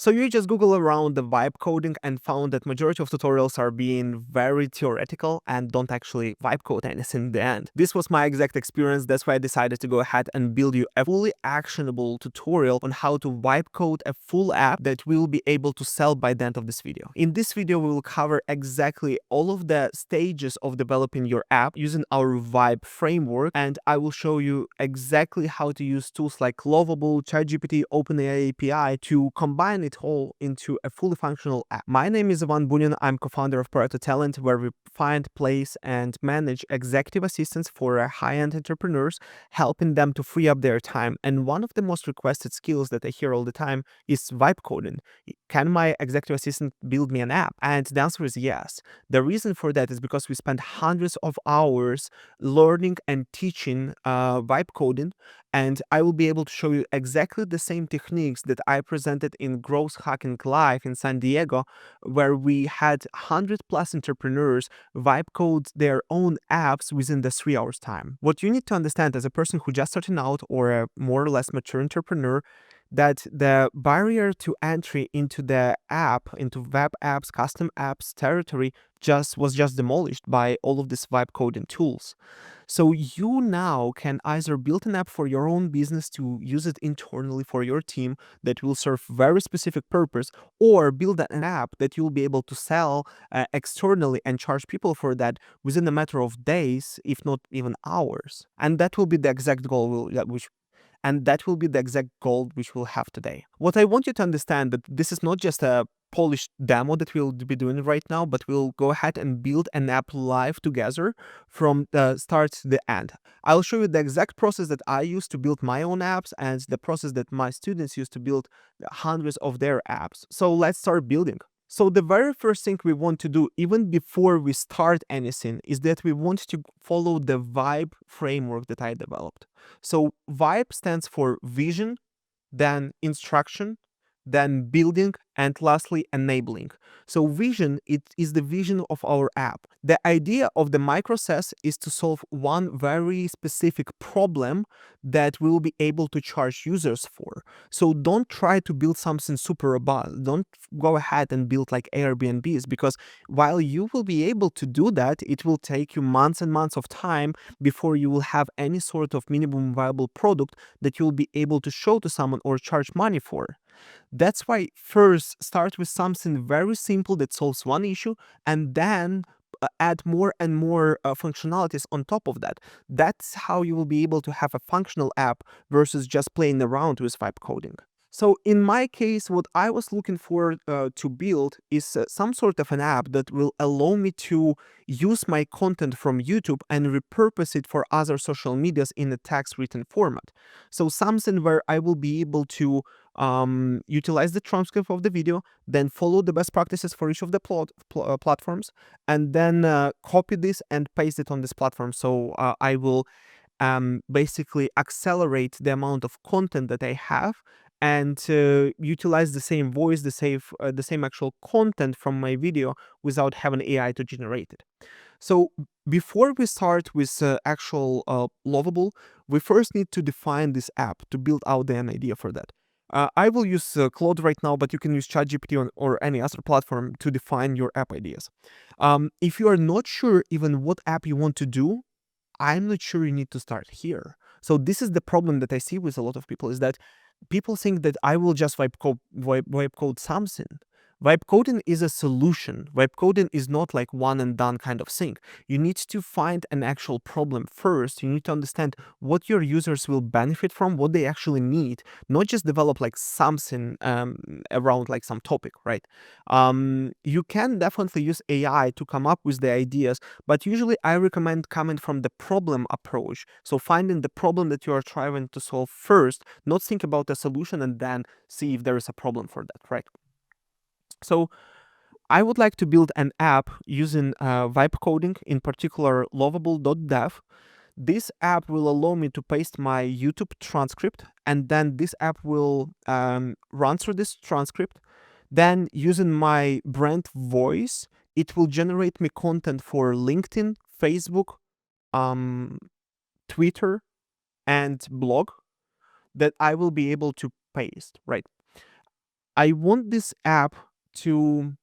So you just Google around the vibe coding and found that majority of tutorials are being very theoretical and don't actually vibe code anything in the end. This was my exact experience. That's why I decided to go ahead and build you a fully actionable tutorial on how to vibe code a full app that we'll be able to sell by the end of this video. In this video, we will cover exactly all of the stages of developing your app using our vibe framework, and I will show you exactly how to use tools like Lovable, ChatGPT, OpenAI API to combine it all into a fully functional app. My name is Bunin. I'm co-founder of Pareto Talent, where we find, place, and manage executive assistants for high-end entrepreneurs, helping them to free up their time. And one of the most requested skills that I hear all the time is vibe coding. Can my executive assistant build me an app? And the answer is yes. The reason for that is because we spend hundreds of hours learning and teaching vibe coding, and I will be able to show you exactly the same techniques that I presented in Growth Hacking Live in San Diego, where we had 100+ entrepreneurs vibe code their own apps within the 3 hours time. What you need to understand as a person who just starting out or a more or less mature entrepreneur, that the barrier to entry into the app, into web apps, custom apps territory was just demolished by all of these vibe coding tools. So you now can either build an app for your own business to use it internally for your team that will serve very specific purpose, or build an app that you'll be able to sell externally and charge people for that within a matter of days, if not even hours. And that will be the exact goal which we'll have today. What I want you to understand that this is not just a polished demo that we'll be doing right now, but we'll go ahead and build an app live together from the start to the end. I'll show you the exact process that I use to build my own apps and the process that my students use to build hundreds of their apps. So let's start building. So the very first thing we want to do, even before we start anything, is that we want to follow the vibe framework that I developed. So vibe stands for vision, then instruction, then building, and lastly enabling. So vision, it is the vision of our app. The idea of the micro SaaS is to solve one very specific problem that we'll be able to charge users for. So don't try to build something super robust. Don't go ahead and build like Airbnbs, because while you will be able to do that, it will take you months and months of time before you will have any sort of minimum viable product that you'll be able to show to someone or charge money for. That's why first start with something very simple that solves one issue, and then add more and more functionalities on top of that. That's how you will be able to have a functional app versus just playing around with vibe coding. So in my case, what I was looking for to build is some sort of an app that will allow me to use my content from YouTube and repurpose it for other social medias in a text written format. So something where I will be able to utilize the transcript of the video, then follow the best practices for each of the platforms, and then copy this and paste it on this platform. So I will basically accelerate the amount of content that I have and utilize the same voice, the same actual content from my video without having AI to generate it. So before we start with actual Lovable, we first need to define this app to build out an idea for that. I will use Claude right now, but you can use ChatGPT or any other platform to define your app ideas. If you are not sure even what app you want to do, I'm not sure you need to start here. So this is the problem that I see with a lot of people, is that people think that I will just vibe code something. Vibe coding is a solution. Vibe coding is not like one and done kind of thing. You need to find an actual problem first. You need to understand what your users will benefit from, what they actually need, not just develop like something around like some topic, right? You can definitely use AI to come up with the ideas, but usually I recommend coming from the problem approach. So finding the problem that you are trying to solve first, not think about the solution and then see if there is a problem for that, right? So I would like to build an app using vibe coding, in particular Lovable.dev. This app will allow me to paste my YouTube transcript, and then this app will run through this transcript. Then using my brand voice, it will generate me content for LinkedIn, Facebook, Twitter, and blog that I will be able to paste, right? I want this app to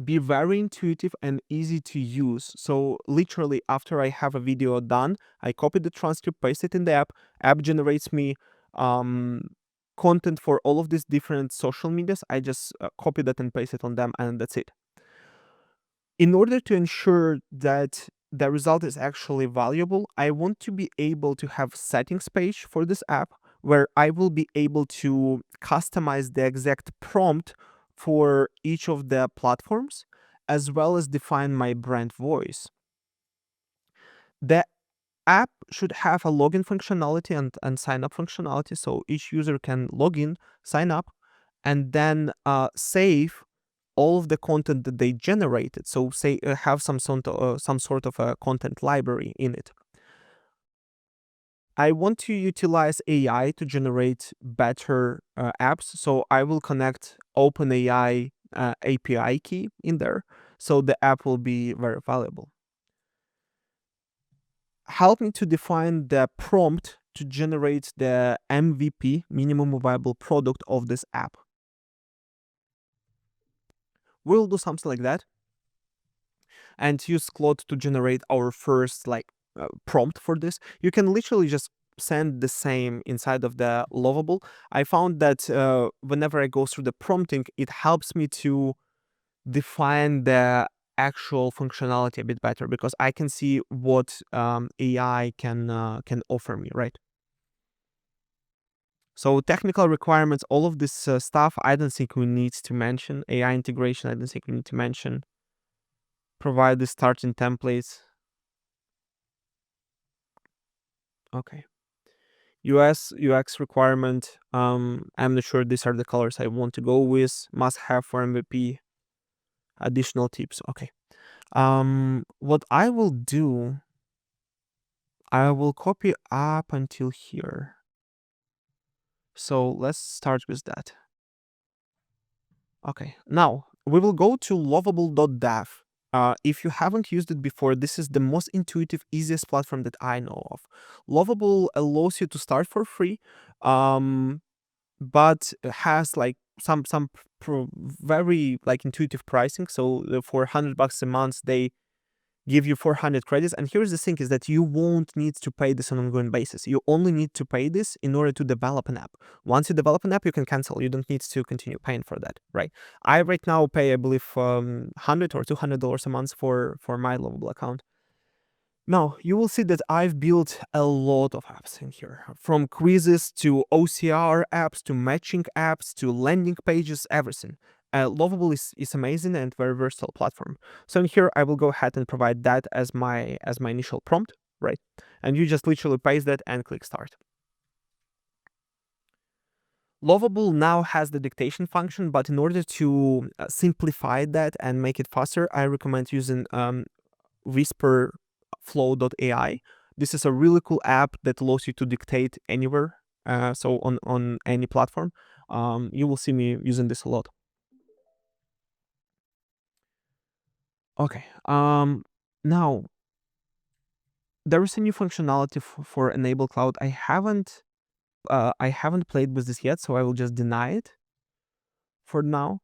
be very intuitive and easy to use. So literally after I have a video done, I copy the transcript, paste it in the app generates me content for all of these different social medias. I just copy that and paste it on them, and that's it. In order to ensure that the result is actually valuable, I want to be able to have settings page for this app where I will be able to customize the exact prompt for each of the platforms, as well as define my brand voice. The app should have a login functionality and sign up functionality, so each user can log in, sign up, and then save all of the content that they generated. So say have some sort of a content library in it. I want to utilize AI to generate better apps. So I will connect OpenAI API key in there. So the app will be very valuable. Help me to define the prompt to generate the MVP, minimum viable product of this app. We'll do something like that and use Claude to generate our first prompt for this. You can literally just send the same inside of the Lovable. I found that whenever I go through the prompting, it helps me to define the actual functionality a bit better because I can see what AI can offer me, right? So technical requirements, all of this stuff, I don't think we need to mention. AI integration, I don't think we need to mention. Provide the starting templates. Okay. UX requirement. I'm not sure these are the colors I want to go with. Must have for MVP. Additional tips. Okay. What I will do, I will copy up until here. So let's start with that. Okay. Now we will go to Lovable.dev. If you haven't used it before, this is the most intuitive, easiest platform that I know of. Lovable allows you to start for free, but has like some very like intuitive pricing. So for $100 a month, they give you 400 credits. And here's the thing: is that you won't need to pay this on an ongoing basis. You only need to pay this in order to develop an app. Once you develop an app, you can cancel. You don't need to continue paying for that, right? I right now pay, I believe, $100 or $200 a month for my Lovable account. Now, you will see that I've built a lot of apps in here, from quizzes to OCR apps to matching apps to landing pages, everything. Lovable is amazing and very versatile platform. So in here, I will go ahead and provide that as my initial prompt, right? And you just literally paste that and click start. Lovable now has the dictation function, but in order to simplify that and make it faster, I recommend using Whisper Flow.ai. This is a really cool app that allows you to dictate anywhere. So on any platform, you will see me using this a lot. Okay. Now there is a new functionality for Enable Cloud. I haven't played with this yet, so I will just deny it for now.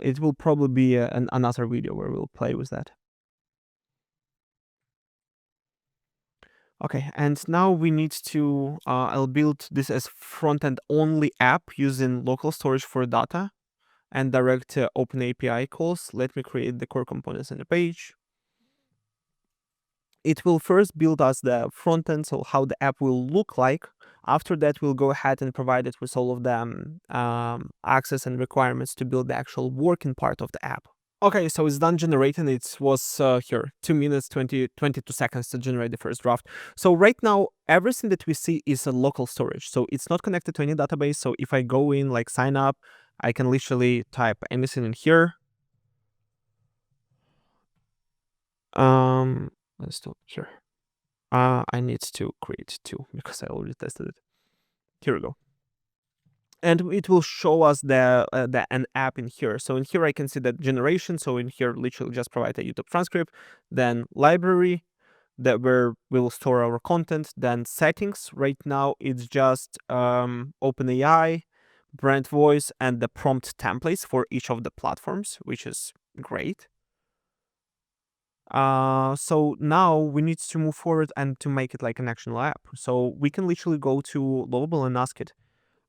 It will probably be another video where we'll play with that. Okay, and now we need to, I'll build this as front-end only app using local storage for data and direct OpenAPI calls. Let me create the core components in the page. It will first build us the front end, so how the app will look like. After that, we'll go ahead and provide it with all of the access and requirements to build the actual working part of the app. Okay, so it's done generating. It was here 2 minutes 22 seconds to generate the first draft. So right now everything that we see is a local storage, so it's not connected to any database. So if I go in like sign up, I can literally type anything in here. Let's do here. I need to create two because I already tested it. Here we go. And it will show us an app in here. So in here I can see that generation. So in here literally just provide a YouTube transcript, then library that where we will store our content, then settings. Right now it's just OpenAI, brand voice, and the prompt templates for each of the platforms, which is great. So now we need to move forward and to make it like an actionable app. So we can literally go to Lovable and ask it,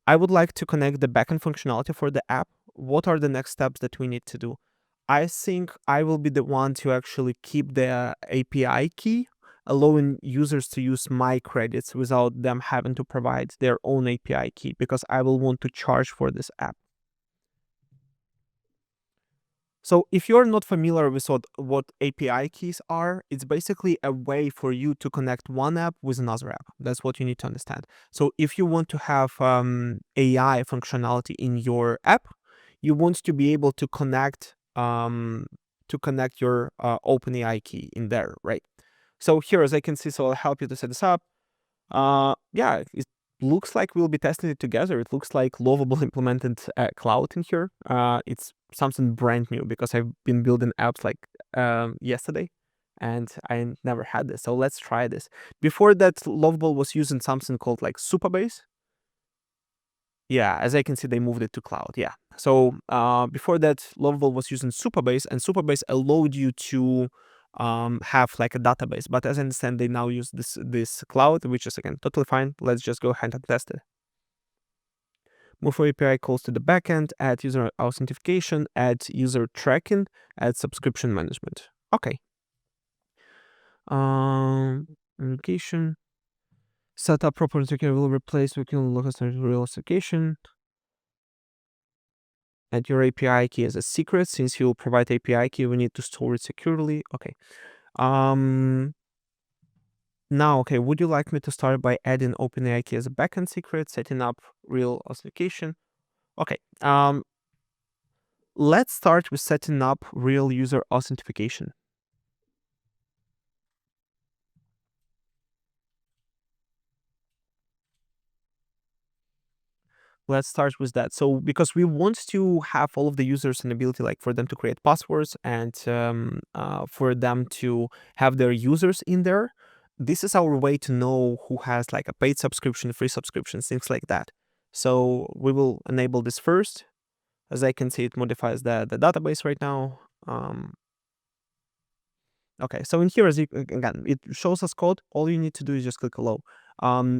I would like to connect the backend functionality for the app. What are the next steps that we need to do? I think I will be the one to actually keep the API key, allowing users to use my credits without them having to provide their own API key, because I will want to charge for this app. So if you're not familiar with what API keys are, it's basically a way for you to connect one app with another app. That's what you need to understand. So if you want to have AI functionality in your app, you want to be able to connect your OpenAI key in there, right? So here, as I can see, so I'll help you to set this up. Yeah, it looks like we'll be testing it together. It looks like Lovable implemented cloud in here. It's something brand new because I've been building apps like yesterday, and I never had this. So let's try this. Before that, Lovable was using something called like Supabase. Yeah, as I can see, they moved it to cloud. Yeah. So before that, Lovable was using Supabase, and Supabase allowed you to have like a database. But as I understand, they now use this cloud, which is again totally fine. Let's just go ahead and test it. Move for API calls to the backend, add user authentication, add user tracking, add subscription management. Okay. Authentication. Set up proper authentication will replace local real authentication. Add your API key as a secret. Since you provide API key, we need to store it securely. Okay. Now, okay, would you like me to start by adding OpenAI key as a backend secret, setting up real authentication? Okay. Let's start with setting up real user authentication. Let's start with that. So because we want to have all of the users an ability like for them to create passwords and for them to have their users in there, this is our way to know who has like a paid subscription, free subscription, things like that. So we will enable this first. As I can see, it modifies the database right now. Okay, so in here, as you, again, it shows us code. All you need to do is just click allow.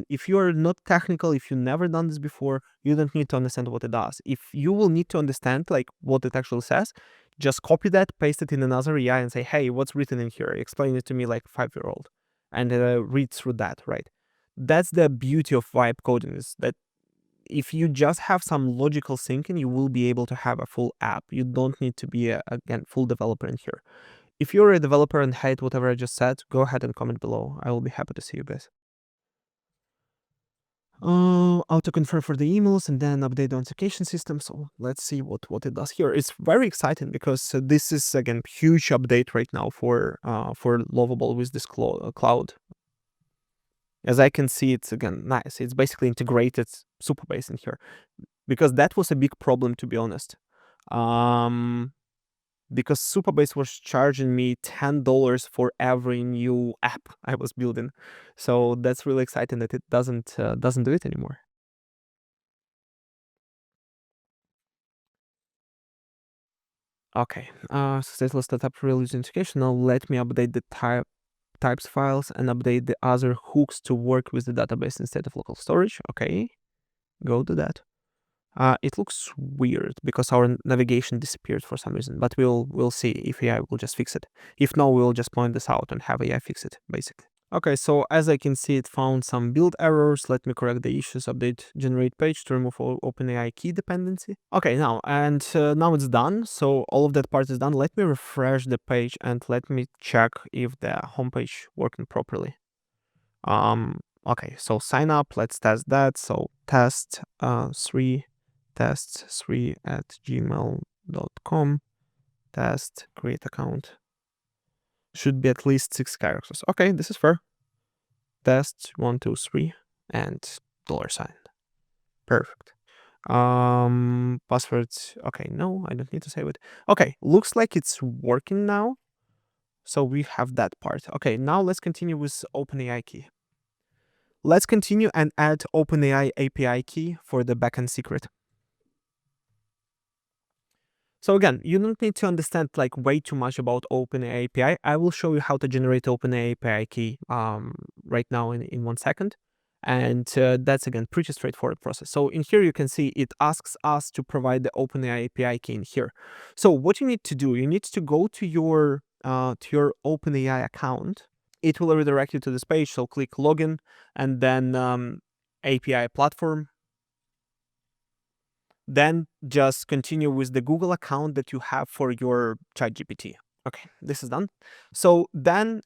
If you are not technical, if you've never done this before, you don't need to understand what it does. If you will need to understand like what it actually says, just copy that, paste it in another AI and say, hey, what's written in here? Explain it to me like 5-year-old and read through that, right? That's the beauty of vibe coding, is that if you just have some logical thinking, you will be able to have a full app. You don't need to be, again, full developer in here. If you're a developer and hate whatever I just said, go ahead and comment below. I will be happy to see you guys. Auto confirm for the emails and then update the authentication system. So let's see what it does here. It's very exciting because this is again huge update right now for Lovable with this cloud. As I can see, it's again nice. It's basically integrated Supabase in here, because that was a big problem, to be honest. Because Supabase was charging me $10 for every new app I was building. So that's really exciting that it doesn't do it anymore. Okay, successful setup real user integration. Now let me update the types files and update the other hooks to work with the database instead of local storage. Okay, go do that. It looks weird because our navigation disappeared for some reason, but we'll see if AI will just fix it. If no, we'll just point this out and have AI fix it, basically. Okay, so as I can see, it found some build errors. Let me correct the issues, update generate page to remove OpenAI key dependency. Okay, now it's done. So all of that part is done. Let me refresh the page and let me check if the homepage working properly. Okay, so sign up. Let's test that. So test3 at gmail.com. Test create account. Should be at least 6 characters. Okay, this is fair. Test 1, 2, 3 and $sign. Perfect. Password. Okay, no, I don't need to save it. Okay, looks like it's working now. So we have that part. Okay, now let's continue with OpenAI key. Let's continue and add OpenAI API key for the backend secret. So again, you don't need to understand like way too much about OpenAI API. I will show you how to generate OpenAI API key right now in 1 second. And that's again pretty straightforward process. So in here you can see it asks us to provide the OpenAI API key in here. So what you need to do, you need to go to your OpenAI account. It will redirect you to this page. So click login and then API platform. Then just continue with the Google account that you have for your ChatGPT. Okay, this is done. So then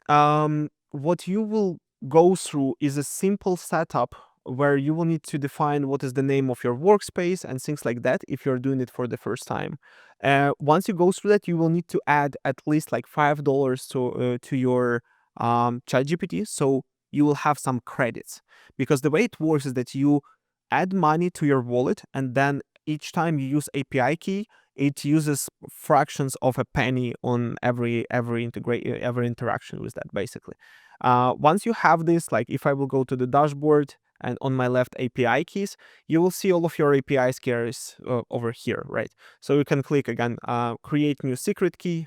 what you will go through is a simple setup where you will need to define what is the name of your workspace and things like that if you're doing it for the first time. Once you go through that, you will need to add at least like $5 to your ChatGPT, so you will have some credits. Because the way it works is that you add money to your wallet, and then each time you use API key, it uses fractions of a penny on every interaction with that, basically. Once you have this, like if I will go to the dashboard and on my left API keys, you will see all of your API keys over here, right? So you can click again, create new secret key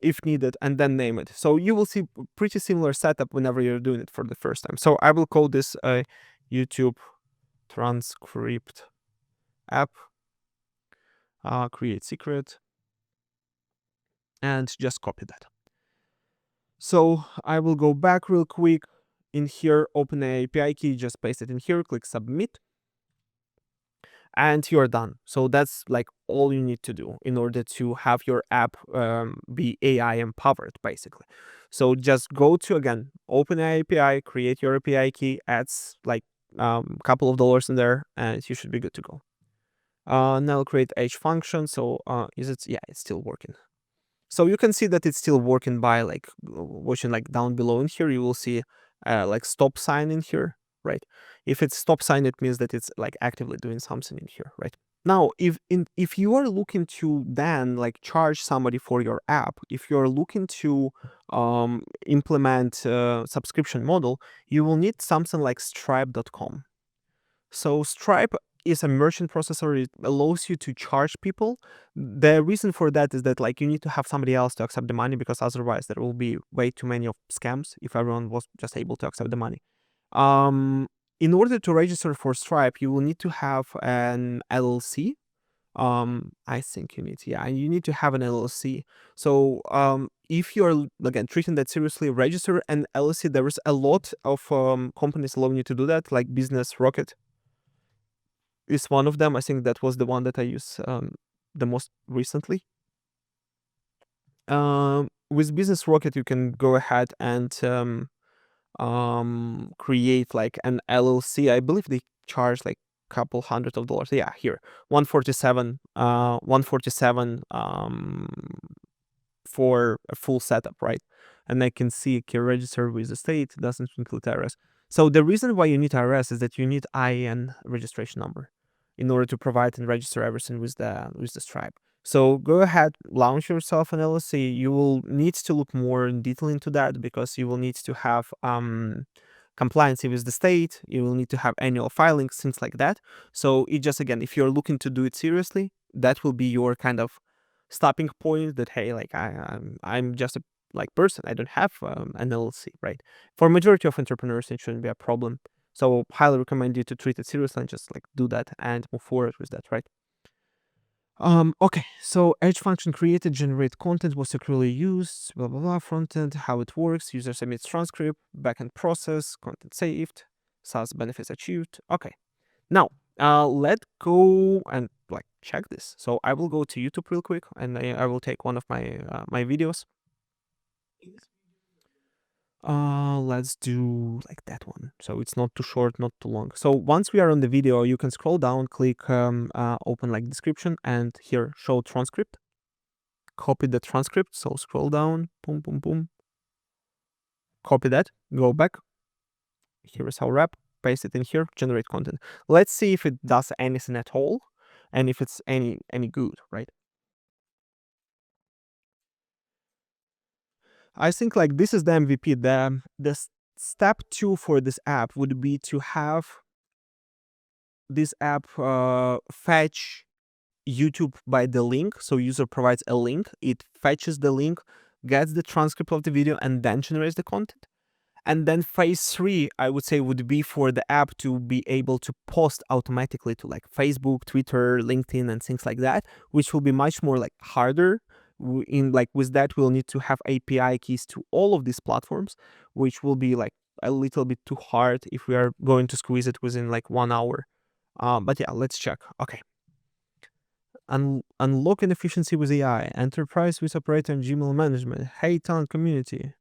if needed, and then name it. So you will see pretty similar setup whenever you're doing it for the first time. So I will call this YouTube transcript app, create secret, and just copy that. So I will go back real quick. In here, open an API key, just paste it in here, click submit, and you're done. So that's like all you need to do in order to have your app be AI empowered, basically. So just go to, again, open an API, create your API key, adds like a couple of dollars in there, and you should be good to go. Now create H function. So is it? Yeah, it's still working. So you can see that it's still working by like watching like down below in here. You will see like stop sign in here, right? If it's stop sign, it means that it's like actively doing something in here, right? Now, if you are looking to then like charge somebody for your app, if you're looking to implement a subscription model, you will need something like Stripe.com. So Stripe is a merchant processor. It allows you to charge people. The reason for that is that like you need to have somebody else to accept the money, because otherwise there will be way too many of scams if everyone was just able to accept the money. In order to register for Stripe, you will need to have an LLC. I think you need to have an LLC. So if you're again treating that seriously, register an LLC. There is a lot of companies allowing you to do that, like Business Rocket is one of them. I think that was the one that I use the most recently. With Business Rocket, you can go ahead and create like an LLC. I believe they charge like couple hundred of dollars. Yeah, here 147 for a full setup, right? And I can see can register with the state, doesn't include IRS. So the reason why you need IRS is that you need IN registration number in order to provide and register everything with the Stripe. So go ahead, launch yourself an LLC. You will need to look more in detail into that, because you will need to have compliance with the state. You will need to have annual filings, things like that. So it just, again, if you're looking to do it seriously, that will be your kind of stopping point, that hey, like I'm just a like person, I don't have an LLC, right? For majority of entrepreneurs, it shouldn't be a problem. So highly recommend you to treat it seriously and just like do that and move forward with that, right? Okay, so edge function created, generate content, was securely used, blah blah blah, front end, how it works, user submits transcript, backend process, content saved, SaaS benefits achieved. Okay, now let's go and like check this. So I will go to YouTube real quick, and I will take one of my my videos. Let's do like that one, so it's not too short, not too long. So once we are on the video, you can scroll down, click open like description, and here show transcript. Copy the transcript, so scroll down, boom boom boom, copy that, go back, here is our wrap, paste it in here, generate content. Let's see if it does anything at all, and if it's any good, right? I think like this is the MVP. The step 2 for this app would be to have this app fetch YouTube by the link. So user provides a link, it fetches the link, gets the transcript of the video, and then generates the content. And then phase 3, I would say, would be for the app to be able to post automatically to like Facebook, Twitter, LinkedIn, and things like that, which will be much more like harder. With that, we'll need to have API keys to all of these platforms, which will be like a little bit too hard if we are going to squeeze it within like 1 hour. But yeah, let's check. Okay. Unlock efficiency with AI. Enterprise with operator and Gmail management. Hey, talent community.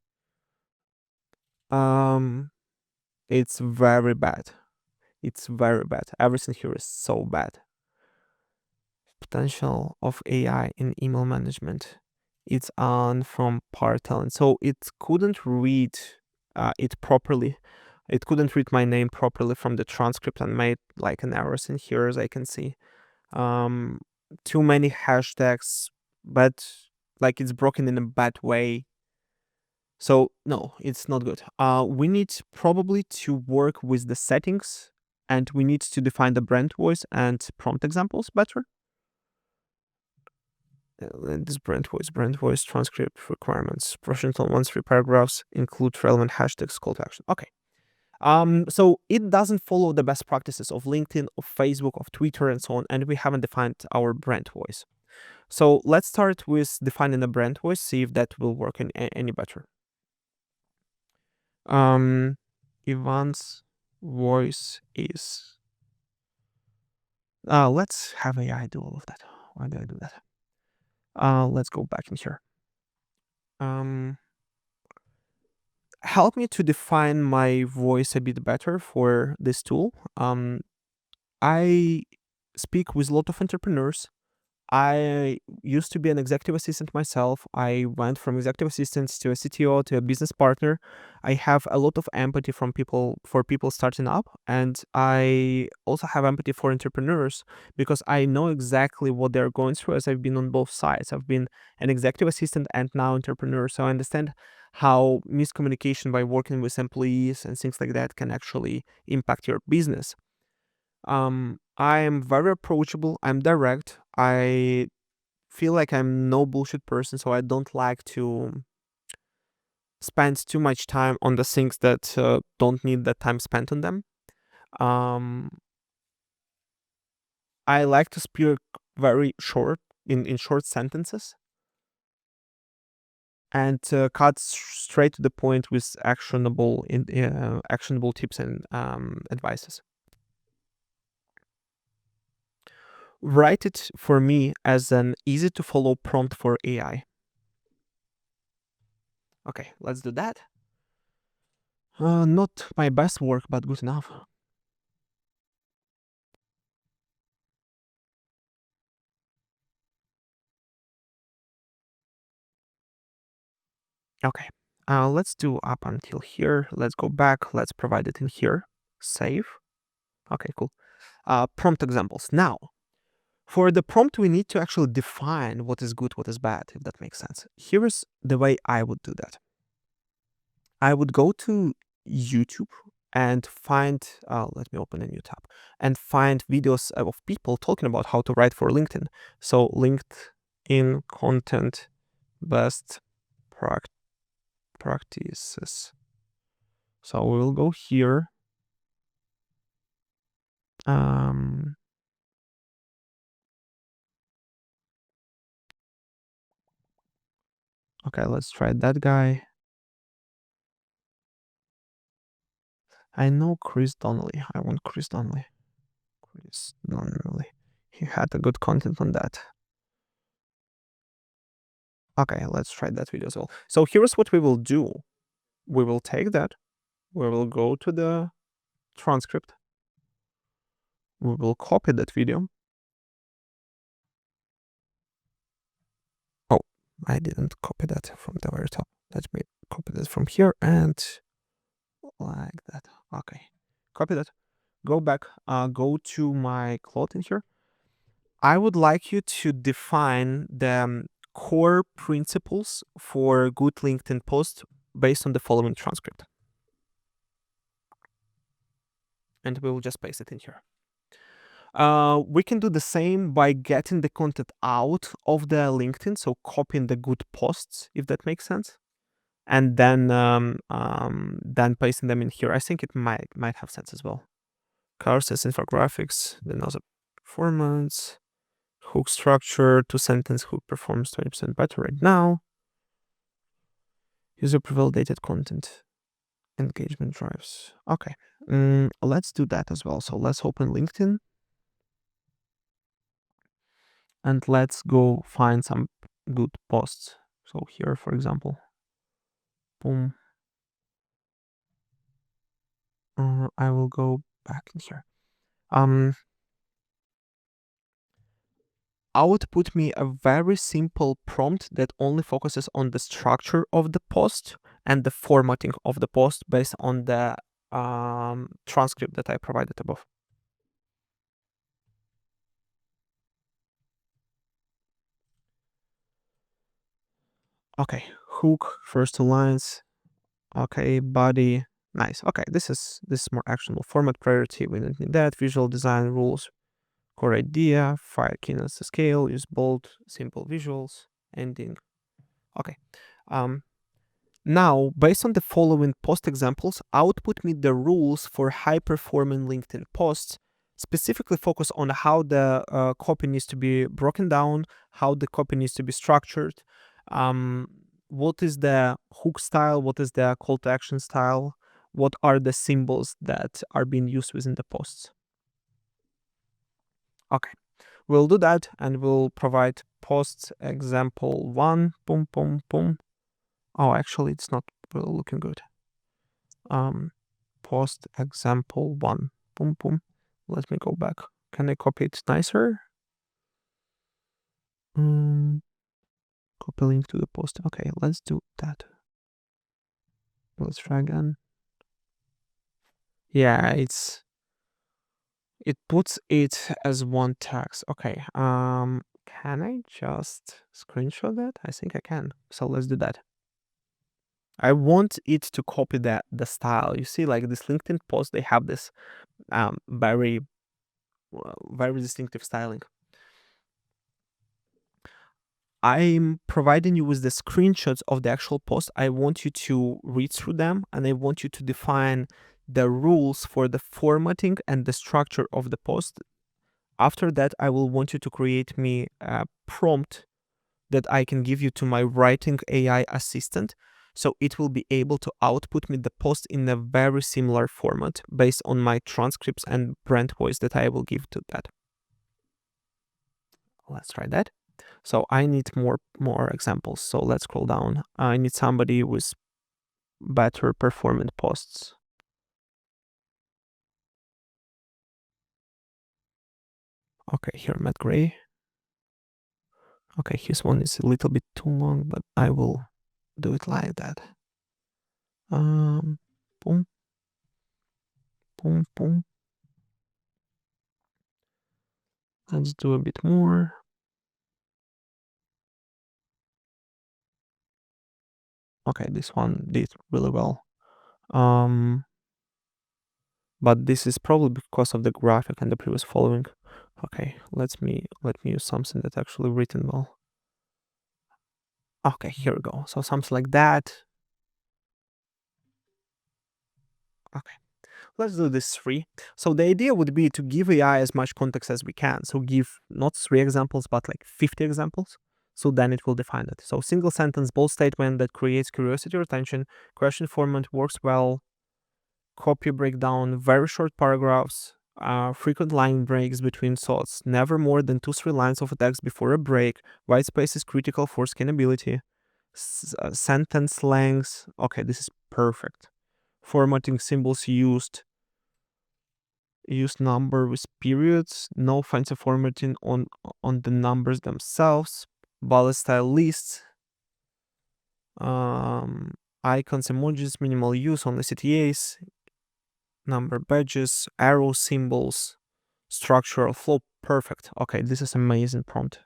It's very bad. It's very bad. Everything here is so bad. Potential of AI in email management. It's on from Power Talent. So it couldn't read it properly. It couldn't read my name properly from the transcript and made like an errors in here, as I can see. Too many hashtags, but like it's broken in a bad way. So no, it's not good. We need probably to work with the settings, and we need to define the brand voice and prompt examples better. This brand voice transcript requirements, professional ones, 3 paragraphs, include relevant hashtags, call to action. Okay. So it doesn't follow the best practices of LinkedIn, of Facebook, of Twitter, and so on, and we haven't defined our brand voice. So let's start with defining a brand voice, see if that will work any better. Ivan's voice is. Let's have AI do all of that. Why do I do that? Let's go back in here. Help me to define my voice a bit better for this tool. I speak with a lot of entrepreneurs. I used to be an executive assistant myself. I went from executive assistant to a CTO to a business partner. I have a lot of empathy for people starting up, and I also have empathy for entrepreneurs because I know exactly what they're going through, as I've been on both sides. I've been an executive assistant and now entrepreneur, so I understand how miscommunication by working with employees and things like that can actually impact your business. I am very approachable. I'm direct. I feel like I'm no bullshit person, so I don't like to spend too much time on the things that don't need that time spent on them. Um, I like to speak very short in short sentences and cut straight to the point with actionable tips and advices. Write it for me as an easy to follow prompt for AI. Okay, let's do that. Not my best work, but good enough. Okay, let's do up until here. Let's go back. Let's provide it in here. Save. Okay, cool. Prompt examples. Now, for the prompt, we need to actually define what is good, what is bad, if that makes sense. Here is the way I would do that. I would go to YouTube and find, let me open a new tab, and find videos of people talking about how to write for LinkedIn. So LinkedIn content best practices. So we'll go here. Okay, let's try that guy. I know Chris Donnelly. I want Chris Donnelly. Chris Donnelly. He had a good content on that. Okay, let's try that video as well. So here's what we will do. We will take that. We will go to the transcript. We will copy that video. Oh, I didn't copy that from the very top. Let me copy that from here and like that. Okay, copy that. Go back, go to my Claude in here. I would like you to define the core principles for good LinkedIn post based on the following transcript. And we will just paste it in here. We can do the same by getting the content out of the LinkedIn, so copying the good posts, if that makes sense, and then pasting them in here. I think it might have sense as well. Courses, infographics, then also performance, hook structure, 2-sentence hook performs 20% better right now. User validated content, engagement drives. Okay, let's do that as well. So let's open LinkedIn and let's go find some good posts. So here, for example, boom. I will go back in here. Output me a very simple prompt that only focuses on the structure of the post and the formatting of the post based on the transcript that I provided above. Okay, hook, first 2 lines. Okay, body, nice. Okay, this is more actionable. Format priority, we don't need that. Visual design rules, core idea, fire keyness to scale, use bold, simple visuals, ending. Okay. Now, based on the following post examples, output me the rules for high-performing LinkedIn posts, specifically focus on how the copy needs to be broken down, how the copy needs to be structured, what is the hook style, what is the call to action style, what are the symbols that are being used within the posts. Okay, we'll do that and we'll provide post example 1, boom, boom, boom. Oh, actually, it's not really looking good. Post example 1, boom, boom. Let me go back. Can I copy it nicer? Copy link to the post. Okay, let's do that. Let's try again. Yeah, it puts it as one text. Okay. Can I just screenshot that? I think I can. So let's do that. I want it to copy the style. You see, like this LinkedIn post, they have this very distinctive styling. I'm providing you with the screenshots of the actual post. I want you to read through them and I want you to define the rules for the formatting and the structure of the post. After that, I will want you to create me a prompt that I can give you to my writing AI assistant. So it will be able to output me the post in a very similar format based on my transcripts and brand voice that I will give to that. Let's try that. So I need more examples. So let's scroll down. I need somebody with better performant posts. Okay, here Matt Gray. Okay, his one is a little bit too long, but I will do it like that. Boom, boom, boom. Let's do a bit more. Okay, this one did really well. But this is probably because of the graphic and the previous following. Okay, let me use something that's actually written well. Okay, here we go. So something like that. Okay, let's do this 3. So the idea would be to give AI as much context as we can. So give not 3 examples, but like 50 examples. So then it will define it. So single sentence, bold statement that creates curiosity or attention, question format works well, copy breakdown, very short paragraphs, frequent line breaks between thoughts, never more than 2-3 lines of text before a break, white space is critical for scannability, sentence length, okay, this is perfect. Formatting symbols used number with periods, no fancy formatting on the numbers themselves, bullet style lists, icons, emojis, minimal use, only CTAs, number badges, arrow symbols, structural flow. Perfect. Okay, this is amazing prompt.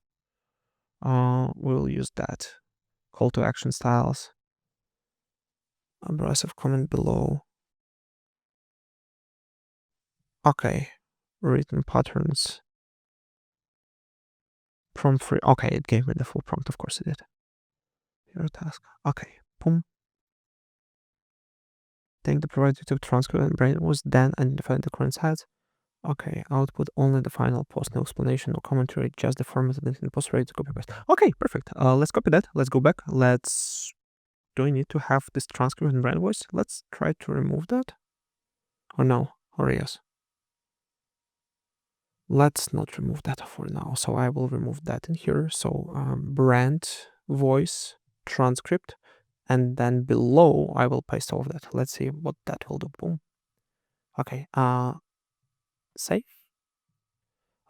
We'll use that. Call to action styles. Abrasive comment below. Okay. written patterns. Prompt free. Okay, it gave me the full prompt. Of course it did. Your task. Okay. Boom. Take the provided to transcript and brain was then identify the current size. Okay, output only the final post, no explanation, no commentary, just the format and the post ready to copy paste. Okay, perfect. Let's copy that. Let's go back. Do I need to have this transcript and brand voice? Let's try to remove that. Or no, or yes. Let's not remove that for now. So I will remove that in here. So brand voice transcript, and then below I will paste all of that. Let's see what that will do. Boom. Okay. Save.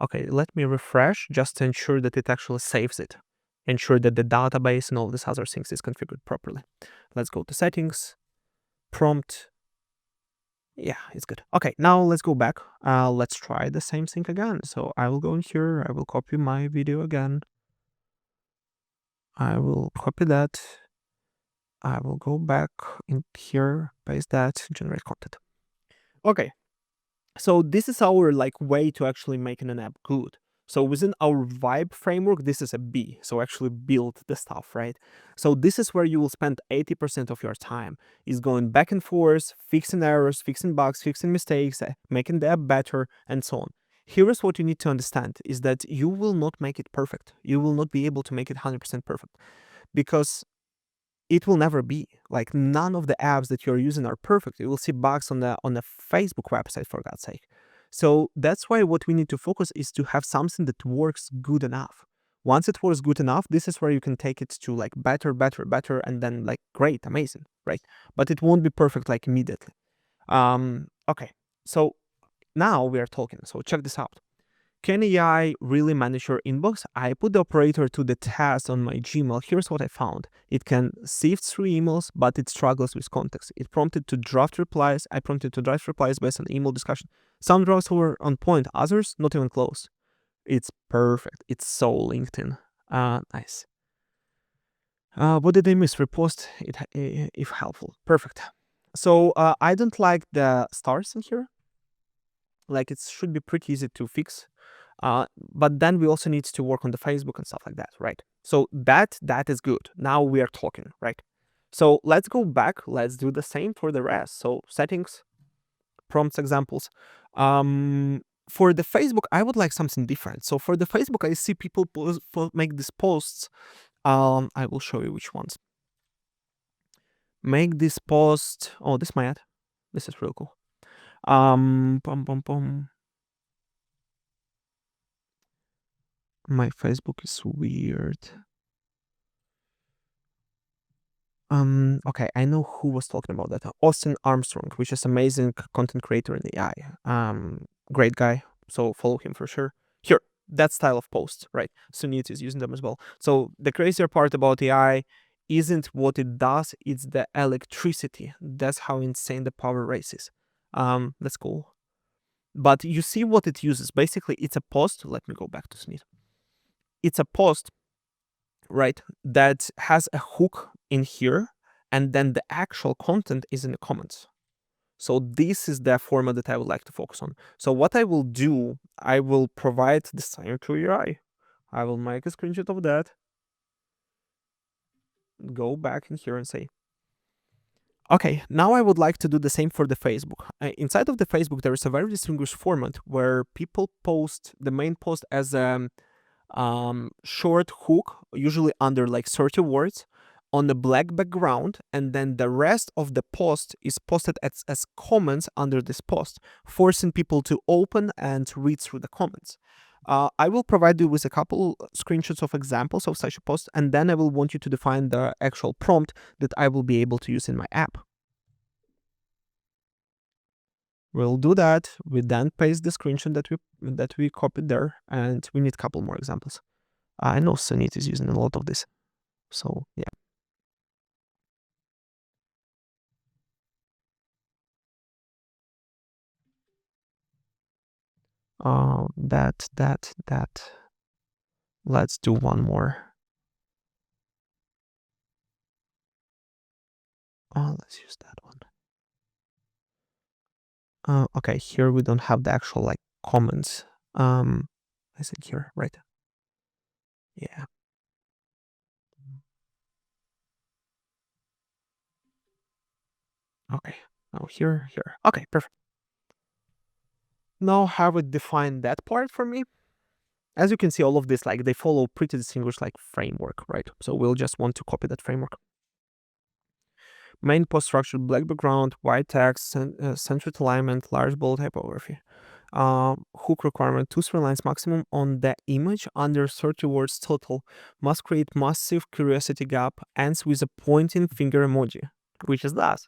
Okay, let me refresh just to ensure that it actually saves it. Ensure that the database and all these other things is configured properly. Let's go to settings, prompt. Yeah, it's good. Okay, now let's go back. Let's try the same thing again. So I will go in here. I will copy my video again. I will copy that. I will go back in here, paste that, generate content. Okay, so this is our way to actually making an app good. So within our vibe framework, this is a B. So actually build the stuff, right? So this is where you will spend 80% of your time is going back and forth, fixing errors, fixing bugs, fixing mistakes, making the app better, and so on. Here is what you need to understand is that you will not make it perfect. You will not be able to make it 100% perfect because it will never be. Like none of the apps that you're using are perfect. You will see bugs on the Facebook website, for God's sake. So that's why what we need to focus is to have something that works good enough. Once it works good enough, this is where you can take it to better, better, better, and then great, amazing, right? But it won't be perfect immediately. Okay, so now we are talking. So check this out. Can AI really manage your inbox? I put the operator to the test on my Gmail. Here's what I found. It can sift through emails, but it struggles with context. It prompted to draft replies. I prompted to draft replies based on email discussion. Some drafts were on point, others not even close. It's perfect. It's so LinkedIn. Nice. What did I miss? Repost it if helpful. Perfect. So I don't like the stars in here. It should be pretty easy to fix. But then we also need to work on the Facebook and stuff like that, right? So that is good. Now we are talking, right? So let's go back. Let's do the same for the rest. So settings, prompts, examples. For the Facebook, I would like something different. So for the Facebook, I see people make these posts. I will show you which ones. Make this post. Oh, this is my ad. This is real cool. My Facebook is weird. Okay, I know who was talking about that. Austin Armstrong, which is amazing content creator in AI. Great guy. So follow him for sure. Here, that style of post, right? Sunit is using them as well. So the crazier part about AI isn't what it does, it's the electricity. That's how insane the power race is. That's cool. But you see what it uses. Basically, it's a post. Let me go back to Sunit. It's a post, right, that has a hook in here, and then the actual content is in the comments. So this is the format that I would like to focus on. So what I will do, I will provide the same to AI. I will make a screenshot of that, go back in here and say, okay, now I would like to do the same for the Facebook. Inside of the Facebook, there is a very distinguished format where people post the main post as a short hook, usually under 30 words, on a black background, and then the rest of the post is posted as comments under this post, forcing people to open and read through the comments. I will provide you with a couple screenshots of examples of such a post, and then I will want you to define the actual prompt that I will be able to use in my app. We'll do that. We then paste the screenshot that we copied there, and we need a couple more examples. I know Sunit is using a lot of this. So yeah. That. Let's do one more. Let's use that one. Okay, here we don't have the actual comments. I think here, right? Yeah. Okay. Now here. Okay, perfect. Now how would define that part for me? As you can see, all of this, like, they follow pretty distinguished, like, framework, right? So we'll just want to copy that framework. Main post structure, black background, white text, centered alignment, large bold typography. Hook requirement, 2-3 lines maximum on the image under 30 words total. Must create massive curiosity gap, ends with a pointing finger emoji, which is that.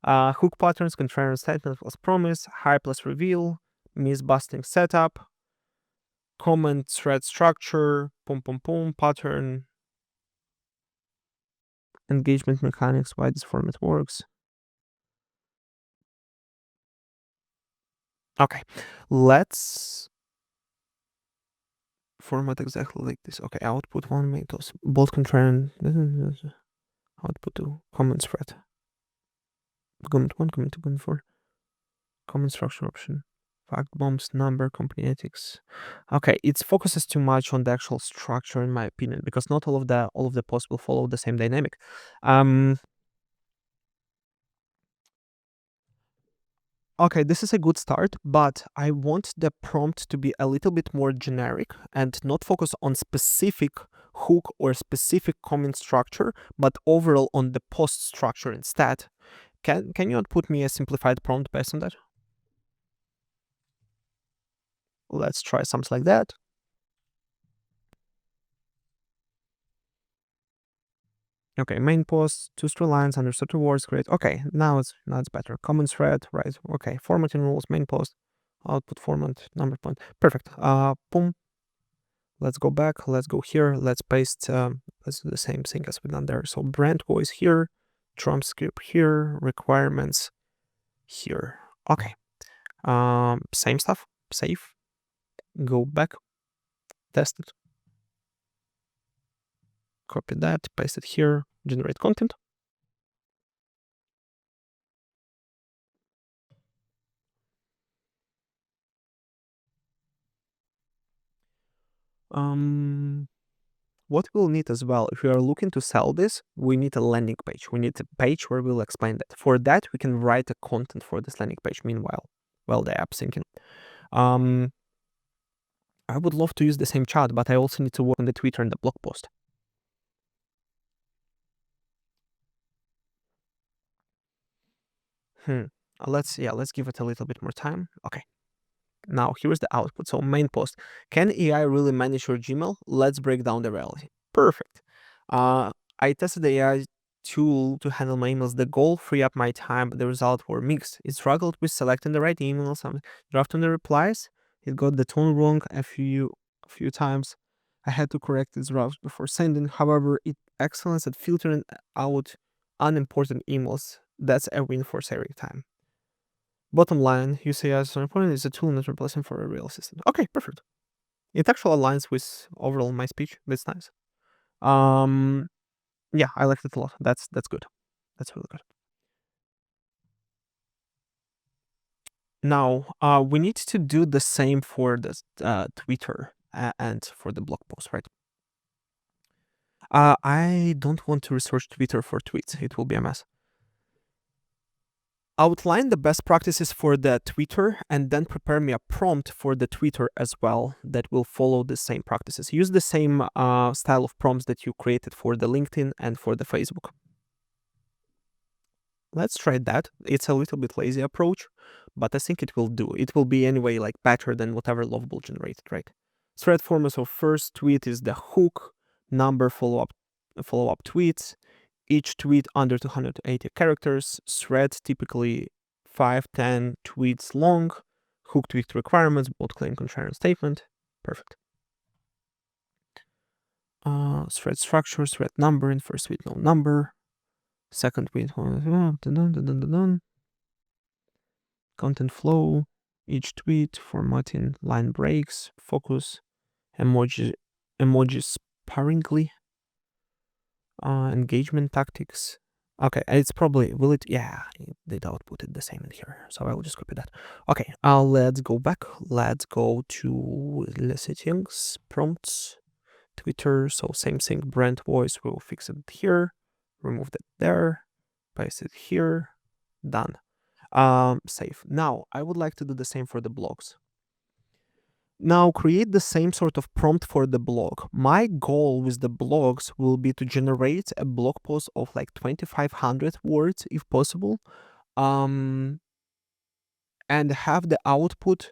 Hook patterns, contrarian statement plus promise, high plus reveal, miss busting setup, comment thread structure, pattern, engagement mechanics, why this format works. Okay, let's format exactly like this. Okay, output one metals, bold contrarian, output two, comment thread, comment one, comment two, comment four, comment structure option, fact bombs, number, company ethics. Okay, it focuses too much on the actual structure, in my opinion, because not all of the posts will follow the same dynamic. Okay, this is a good start, but I want the prompt to be a little bit more generic and not focus on specific hook or specific comment structure, but overall on the post structure instead. Can you output me a simplified prompt based on that? Let's try something like that. Okay, main post, 2 lines, under 30 words, great. Okay, now it's better. Comment thread, right? Okay, formatting rules, main post, output format, number point. Perfect. Boom. Let's go back. Let's go here. Let's paste. Let's do the same thing as we done there. So brand voice here, Trump script here, requirements here. Okay. Same stuff. Save. Go back. Test it. Copy that. Paste it here. Generate content. What we'll need as well, if we are looking to sell this, we need a landing page. We need a page where we'll explain that. For that, we can write a content for this landing page. Meanwhile, while the app's thinking. I would love to use the same chat, but I also need to work on the Twitter and the blog post. Let's give it a little bit more time. Okay. Now here's the output. So main post. Can AI really manage your Gmail? Let's break down the reality. Perfect. I tested the AI tool to handle my emails. The goal free up my time, but the result were mixed. It struggled with selecting the right emails, drafting the replies. It got the tone wrong a few times. I had to correct its drafts before sending. However, it excellence at filtering out unimportant emails. That's a win for saving time. Bottom line, UCI as an important is a tool not replacing for a real assistant. Okay, perfect. It actually aligns with overall my speech. That's nice. Yeah, I liked it a lot. That's good. That's really good. Now, we need to do the same for the Twitter and for the blog post, right? I don't want to research Twitter for tweets. It will be a mess. Outline the best practices for the Twitter and then prepare me a prompt for the Twitter as well that will follow the same practices. Use the same style of prompts that you created for the LinkedIn and for the Facebook. Let's try that. It's a little bit lazy approach, but I think it will do. It will be anyway like better than whatever Lovable generated, right? Thread format. So first tweet is the hook, number follow-up tweets, each tweet under 280 characters, thread typically 5-10 tweets long, hook tweet requirements, both claim contrarian statement. Perfect. Thread structure, thread number, in first tweet no number, second tweet content flow, each tweet, formatting, line breaks, focus, emojis sparingly, engagement tactics, Okay, it's probably, will it? Yeah, it did output it the same in here. So I will just copy that. Okay, let's go back. Let's go to the settings, prompts, Twitter. So same thing, brand voice. We'll fix it here. Remove that there. Paste it here. Done. Save. Now I would like to do the same for the blogs. Now create the same sort of prompt for the blog. My goal with the blogs will be to generate a blog post of like 2,500 words if possible, and have the output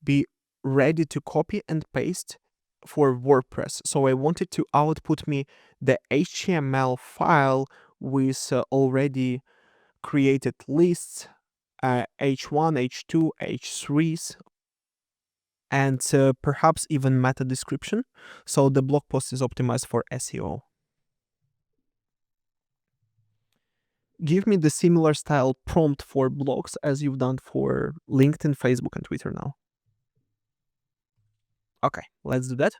be ready to copy and paste for WordPress. So I wanted to output me the HTML file with already created lists, H1, H2, H3s, and perhaps even meta description. So the blog post is optimized for SEO. Give me the similar style prompt for blogs as you've done for LinkedIn, Facebook, and Twitter now. Okay, let's do that.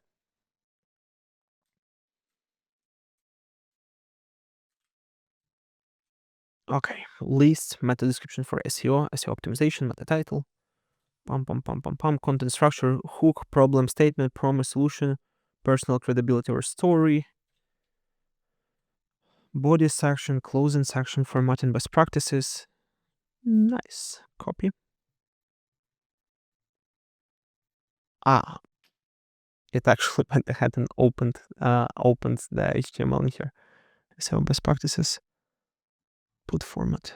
Okay, list, meta description for SEO, SEO optimization, meta title, content structure, hook, problem statement, promise, solution, personal credibility or story, body section, closing section, formatting best practices. Nice. Copy. It actually went ahead and opened the HTML in here. So best practices, put format.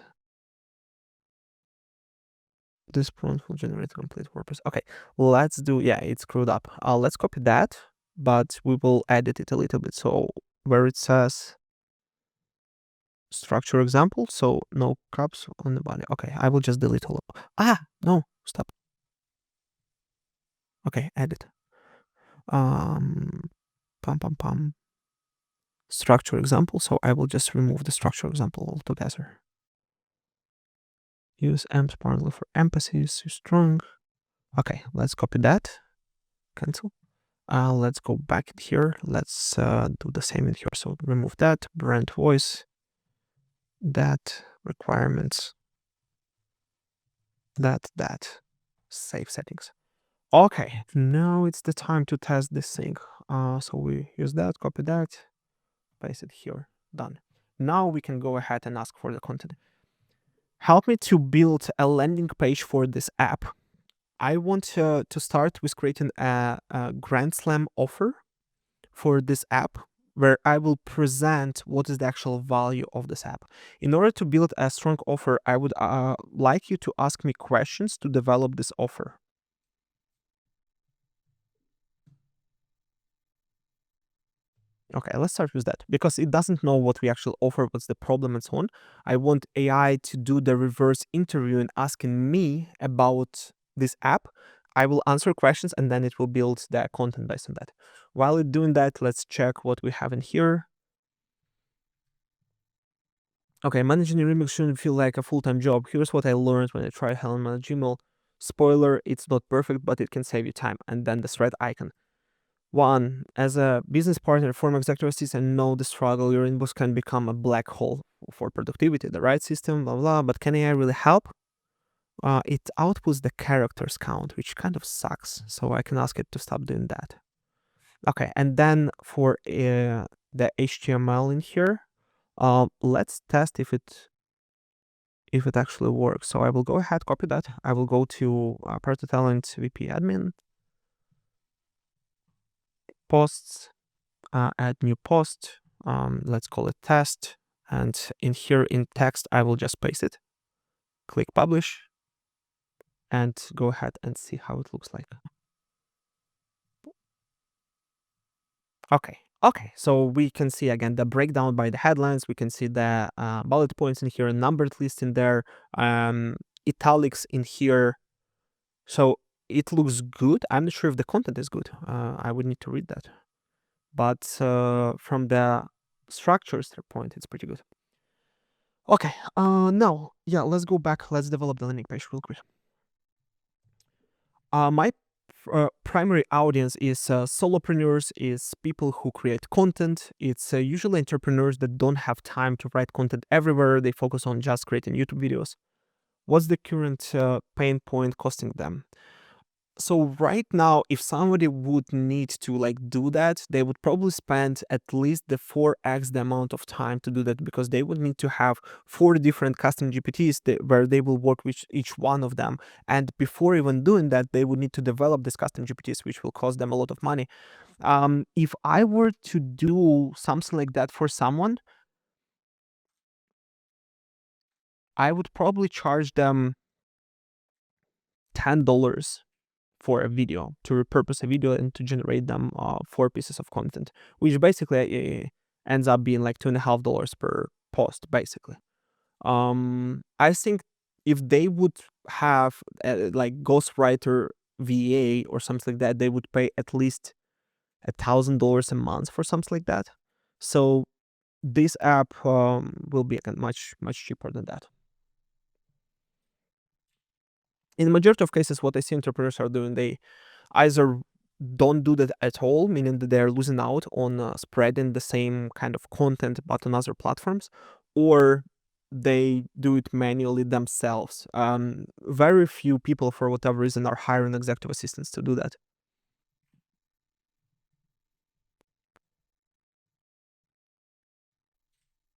This prompt will generate a complete WordPress. Okay, let's do, yeah, it's screwed up. Let's copy that, but we will edit it a little bit. So where it says structure example, so no caps on the body. Okay, I will just delete all of, no, stop. Okay, edit. Structure example, so I will just remove the structure example altogether. Use amps partly for emphasis, use strong. Okay, let's copy that. Cancel. Let's go back here. Let's do the same in here. So remove that, brand voice, that, requirements, that, save settings. Okay, now it's the time to test this thing. So we use that, copy that, paste it here, done. Now we can go ahead and ask for the content. Help me to build a landing page for this app. I want to start with creating a Grand Slam offer for this app where I will present what is the actual value of this app. In order to build a strong offer, I would like you to ask me questions to develop this offer. Okay, let's start with that because it doesn't know what we actually offer, what's the problem, and so on. I want AI to do the reverse interview and asking me about this app. I will answer questions and then it will build the content based on that. While it's doing that, let's check what we have in here. Okay, managing your email shouldn't feel like a full-time job. Here's what I learned when I tried Helm Manage Gmail. Spoiler, it's not perfect, but it can save you time. And then the thread icon. One, as a business partner, former executive assistant, know the struggle. Your inbox can become a black hole for productivity, the right system, blah, blah. But can AI really help? It outputs the characters count, which kind of sucks. So I can ask it to stop doing that. Okay, and then for the HTML in here, let's test if it actually works. So I will go ahead, copy that. I will go to Party Talent VP admin, posts, add new post. Let's call it test. And in here in text, I will just paste it. Click publish and go ahead and see how it looks like. Okay, so we can see again the breakdown by the headlines. We can see the bullet points in here, a numbered list in there, italics in here. So it looks good. I'm not sure if the content is good. I would need to read that. But from the structure standpoint, it's pretty good. Okay, now, yeah, let's go back. Let's develop the landing page real quick. My primary audience is solopreneurs, is people who create content. It's usually entrepreneurs that don't have time to write content everywhere. They focus on just creating YouTube videos. What's the current pain point costing them? So right now, if somebody would need to like do that, they would probably spend at least the 4x the amount of time to do that, because they would need to have 4 different custom GPTs where they will work with each one of them. And before even doing that, they would need to develop these custom GPTs, which will cost them a lot of money. If I were to do something like that for someone, I would probably charge them $10 for a video, to repurpose a video and to generate them 4 pieces of content, which basically ends up being like $2.50 per post, basically. I think if they would have like ghostwriter VA or something like that, they would pay at least $1,000 a month for something like that. So this app will be again much cheaper than that. In the majority of cases, what I see entrepreneurs are doing, they either don't do that at all, meaning that they're losing out on spreading the same kind of content but on other platforms, or they do it manually themselves. Very few people, for whatever reason, are hiring executive assistants to do that.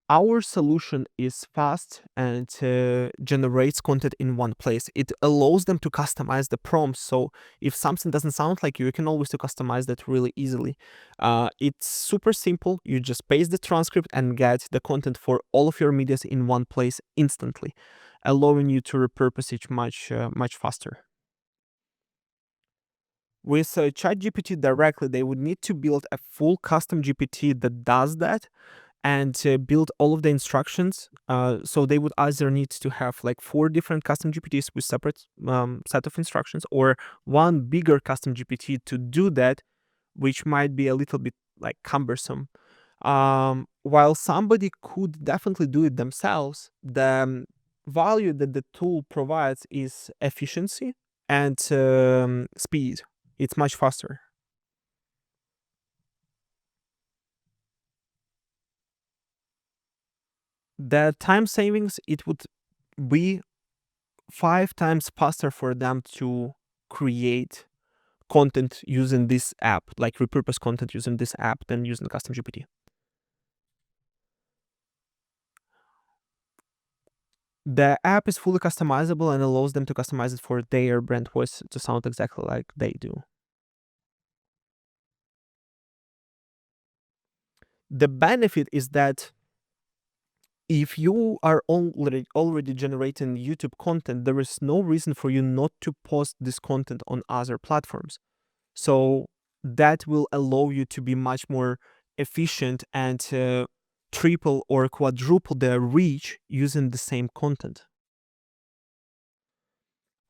Our solution is fast and generates content in one place. It allows them to customize the prompts. So if something doesn't sound like you can always to customize that really easily. It's super simple. You just paste the transcript and get the content for all of your medias in one place instantly, allowing you to repurpose it much faster. With ChatGPT directly, they would need to build a full custom GPT that does that, and build all of the instructions. So they would either need to have like 4 different custom GPTs with separate set of instructions, or one bigger custom GPT to do that, which might be a little bit like cumbersome. While somebody could definitely do it themselves, the value that the tool provides is efficiency and speed. It's much faster. The time savings, it would be 5 times faster for them to create content using this app, like repurpose content using this app, than using custom GPT. The app is fully customizable and allows them to customize it for their brand voice to sound exactly like they do. The benefit is that if you are already generating YouTube content, there is no reason for you not to post this content on other platforms. So that will allow you to be much more efficient and triple or quadruple the reach using the same content.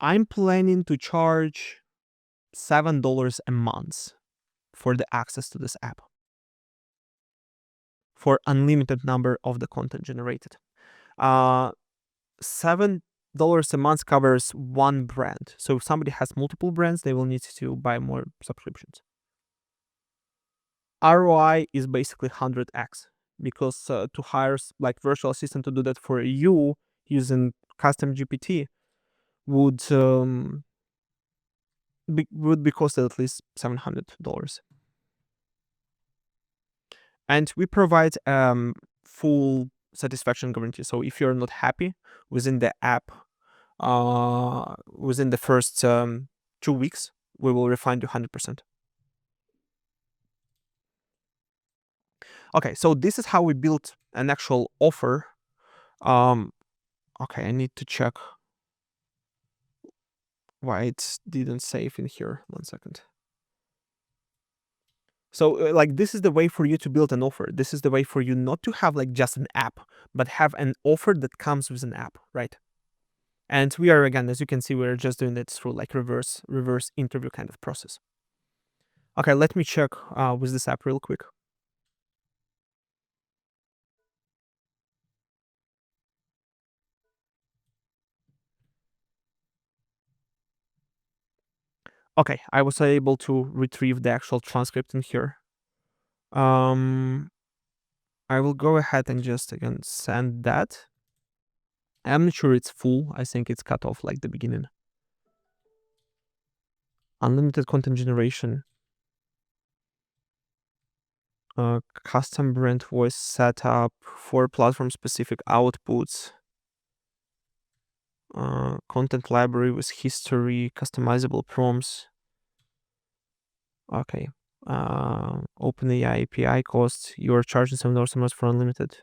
I'm planning to charge $7 a month for the access to this app for unlimited number of the content generated. Uh, $7 a month covers one brand. So if somebody has multiple brands, they will need to buy more subscriptions. ROI is basically 100x, because to hire like virtual assistant to do that for you using custom GPT would would be costed at least $700. And we provide full satisfaction guarantee. So if you're not happy within the app, within the first 2 weeks, we will refund you 100%. Okay, so this is how we built an actual offer. Okay, I need to check why it didn't save in here. 1 second. So like this is the way for you to build an offer. This is the way for you not to have like just an app, but have an offer that comes with an app, right? And we are, again, as you can see, we're just doing it through like reverse interview kind of process. Okay, let me check with this app real quick. Okay, I was able to retrieve the actual transcript in here. I will go ahead and just again send that. I'm not sure it's full. I think it's cut off like the beginning. Unlimited content generation. Custom brand voice setup for platform specific outputs. Content library with history, customizable prompts. Okay. OpenAI API costs. You're charging $7 a month for unlimited.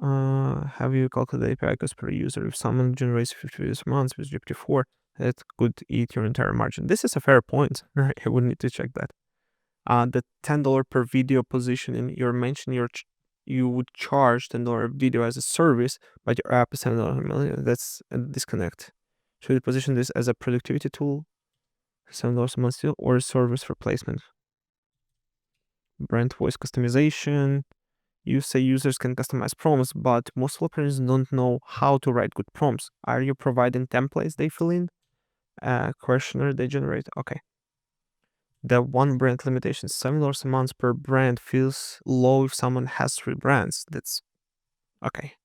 Have you calculated API cost per user? If someone generates 50 videos a month with GPT-4, that could eat your entire margin. This is a fair point. Right? I would need to check that. The $10 per video positioning, you're mentioning you would charge $10 video as a service, but your app is $7 a million. That's a disconnect. Should you position this as a productivity tool, $7 a month still, or a service replacement? Brand voice customization. You say users can customize prompts, but most developers don't know how to write good prompts. Are you providing templates they fill in? Questionnaire they generate? Okay. The one brand limitation, $7 a month per brand, feels low if someone has 3 brands. That's okay.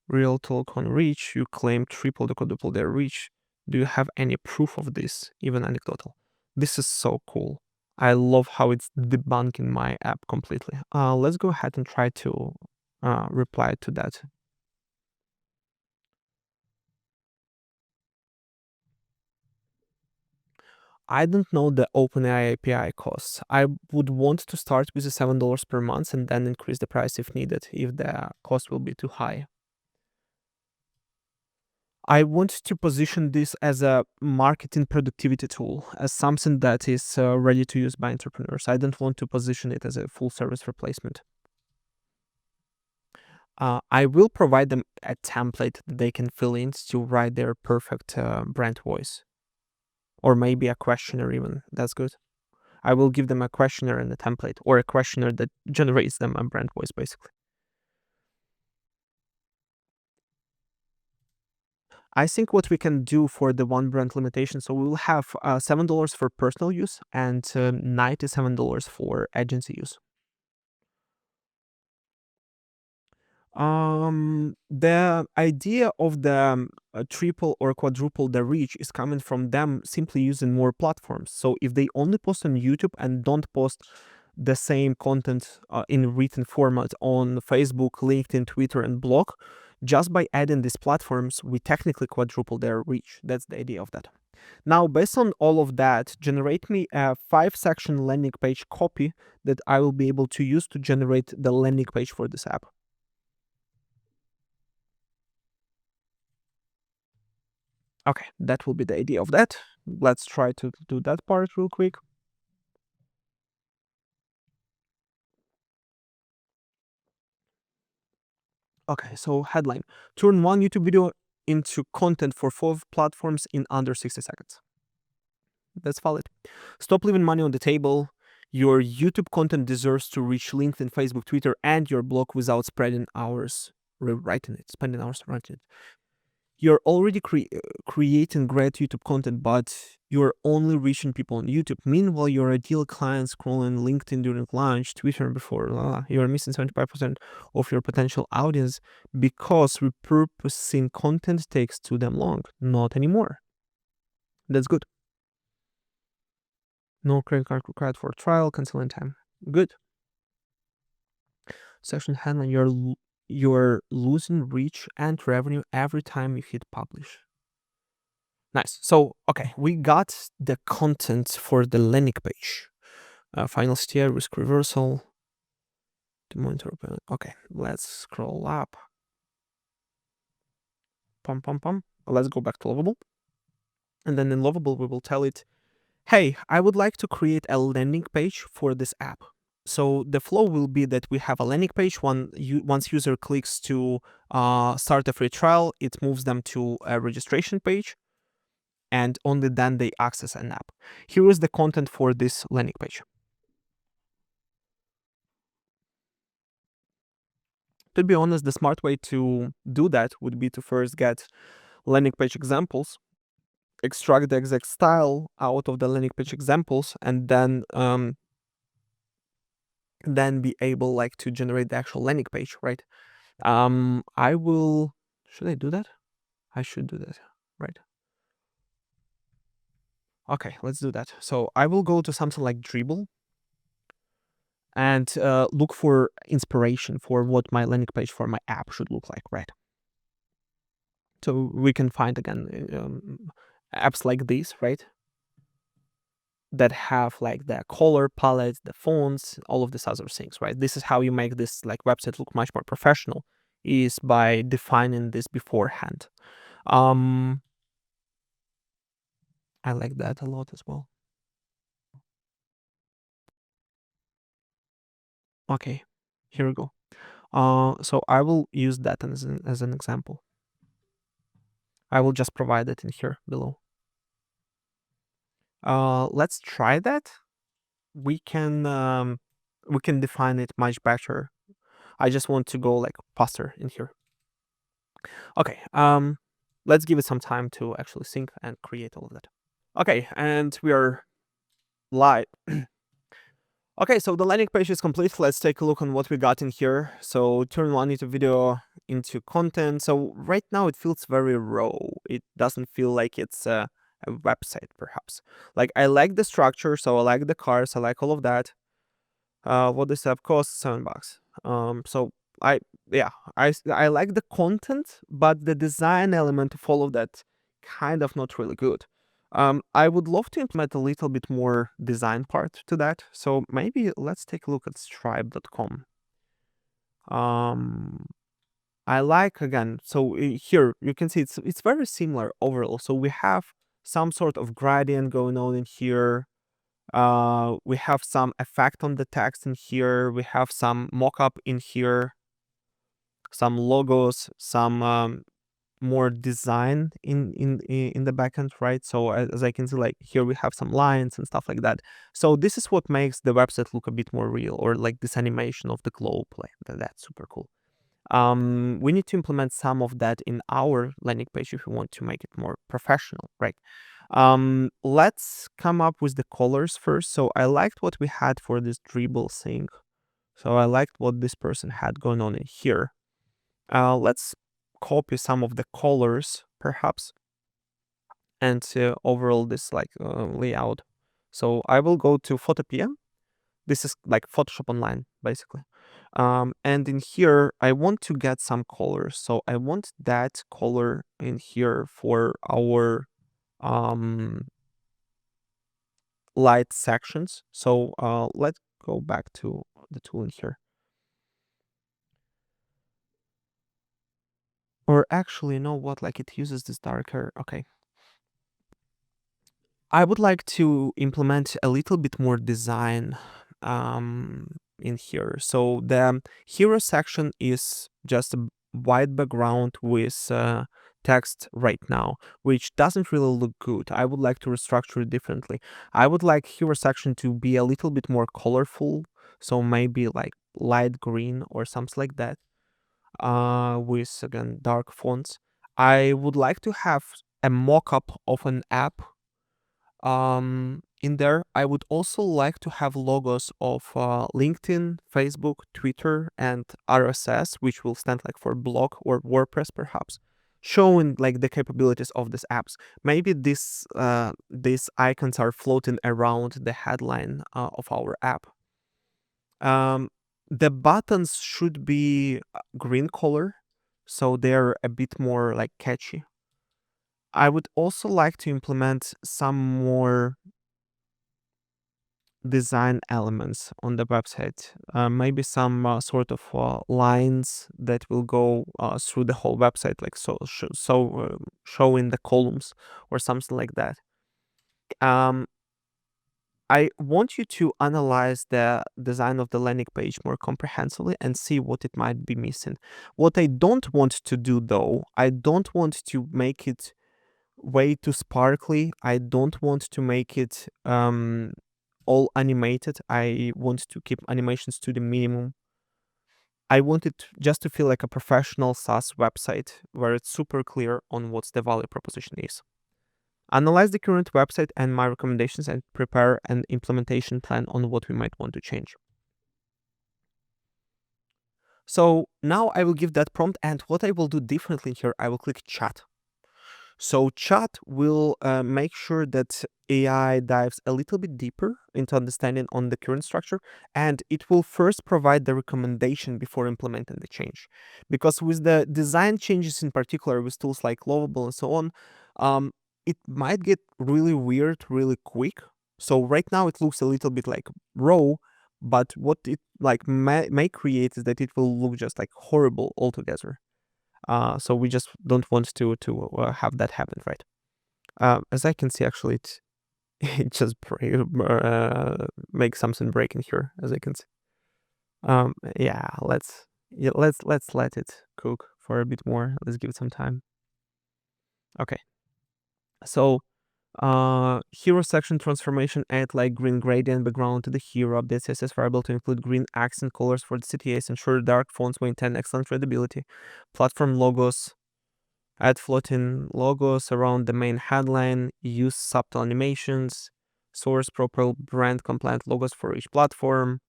Real talk on reach, you claim triple to quadruple their reach. Do you have any proof of this, even anecdotal? This is so cool. I love how it's debunking my app completely. Let's go ahead and try to reply to that. I don't know the OpenAI API costs. I would want to start with the $7 per month and then increase the price if needed, if the cost will be too high. I want to position this as a marketing productivity tool, as something that is ready to use by entrepreneurs. I don't want to position it as a full service replacement. I will provide them a template that they can fill in to write their perfect brand voice, or maybe a questionnaire even. That's good. I will give them a questionnaire and a template, or a questionnaire that generates them a brand voice, basically. I think what we can do for the one brand limitation, so we will have $7 for personal use and $97 for agency use. The idea of the triple or quadruple the reach is coming from them simply using more platforms. So if they only post on YouTube and don't post the same content in written format on Facebook, LinkedIn, Twitter, and blog, just by adding these platforms, we technically quadruple their reach. That's the idea of that. Now, based on all of that, generate me a 5-section landing page copy that I will be able to use to generate the landing page for this app. Okay, that will be the idea of that. Let's try to do that part real quick. Okay, so headline: turn one YouTube video into content for 4 platforms in under 60 seconds. That's valid. Stop leaving money on the table. Your YouTube content deserves to reach LinkedIn, Facebook, Twitter, and your blog without spending hours writing it. You're already creating great YouTube content, but you're only reaching people on YouTube. Meanwhile, your ideal client scrolling LinkedIn during lunch, Twitter before, you're missing 75% of your potential audience because repurposing content takes too damn long. Not anymore. That's good. No credit card required for trial, canceling time. Good. Section headline: you're losing reach and revenue every time you hit publish. Nice. So, okay, we got the content for the landing page. Final steer, risk reversal, to monitor. Okay, let's scroll up. Pum, pum, pum. Let's go back to Lovable. And then in Lovable, we will tell it, hey, I would like to create a landing page for this app. So the flow will be that we have a landing page. Once user clicks to start a free trial, it moves them to a registration page, and only then they access an app. Here is the content for this landing page. To be honest, the smart way to do that would be to first get landing page examples extract the exact style out of the landing page examples, and then be able like to generate the actual landing page, right? I will. Should I do that? I should do that, right? Okay, let's do that. So I will go to something like Dribble and look for inspiration for what my landing page for my app should look like, right? So we can find again apps like these, right? That have like the color palette, the fonts, all of these other things, right? This is how you make this like website look much more professional, is by defining this beforehand. I like that a lot as well. Okay, here we go. So I will use that as an example. I will just provide it in here below. Let's try that. We can define it much better. I just want to go like faster in here. Okay. Let's give it some time to actually sync and create all of that. Okay, and we are live. Okay, so the landing page is complete. Let's take a look on what we got in here. So turn one into video into content. So right now it feels very raw. It doesn't feel like it's a website, perhaps. Like I like the structure, so I like the cars, I like all of that. What this app costs? $7. So I yeah, I like the content, but the design element of all of that kind of not really good. I would love to implement a little bit more design part to that. So maybe let's take a look at stripe.com. I like again. So here you can see it's very similar overall. So we have some sort of gradient going on in here. We have some effect on the text in here. We have some mockup in here, some logos, some more design in the backend, right? So as I can see, like here we have some lines and stuff like that. So this is what makes the website look a bit more real, or like this animation of the globe, like that's super cool. We need to implement some of that in our landing page if we want to make it more professional, right? Let's come up with the colors first. So I liked what we had for this dribble thing. So I liked what this person had going on in here. Let's copy some of the colors, perhaps, and overall this like layout. So I will go to Photopea. This is like Photoshop Online, basically. And in here, I want to get some colors. So I want that color in here for our light sections. So let's go back to the tool in here. Or actually, you know what? Like it uses this darker. Okay. I would like to implement a little bit more design in here. So the hero section is just a white background with text right now, which doesn't really look good. I would like to restructure it differently. I would like hero section to be a little bit more colorful. So maybe like light green or something like that, with again dark fonts. I would like to have a mock-up of an app in there. I would also like to have logos of LinkedIn, Facebook, Twitter, and RSS, which will stand like for blog or WordPress, perhaps, showing like the capabilities of these apps. Maybe these icons are floating around the headline of our app. The buttons should be green color, so they're a bit more like catchy. I would also like to implement some more design elements on the website. Maybe some sort of lines that will go through the whole website, like showing the columns or something like that. Um, I want you to analyze the design of the landing page more comprehensively and see what it might be missing. What I don't want to do though, I don't want to make it way too sparkly. I don't want to make it all animated. I want to keep animations to the minimum. I want it just to feel like a professional SaaS website where it's super clear on what the value proposition is. Analyze the current website and my recommendations and prepare an implementation plan on what we might want to change. So now I will give that prompt, and what I will do differently here, I will click chat. So chat will make sure that AI dives a little bit deeper into understanding on the current structure, and it will first provide the recommendation before implementing the change. Because with the design changes in particular, with tools like Lovable and so on, it might get really weird really quick. So right now it looks a little bit like raw, but what it like may create is that it will look just like horrible altogether. So we just don't want to have that happen, right? As I can see, actually, it just makes something breaking here, as I can see. Yeah, let's let it cook for a bit more. Let's give it some time. Okay, so hero section transformation, add like green gradient background to the hero. Update CSS variable to include green accent colors for the CTAs. Ensure dark fonts maintain excellent readability. Platform logos. Add floating logos around the main headline. Use subtle animations. Source proper brand compliant logos for each platform.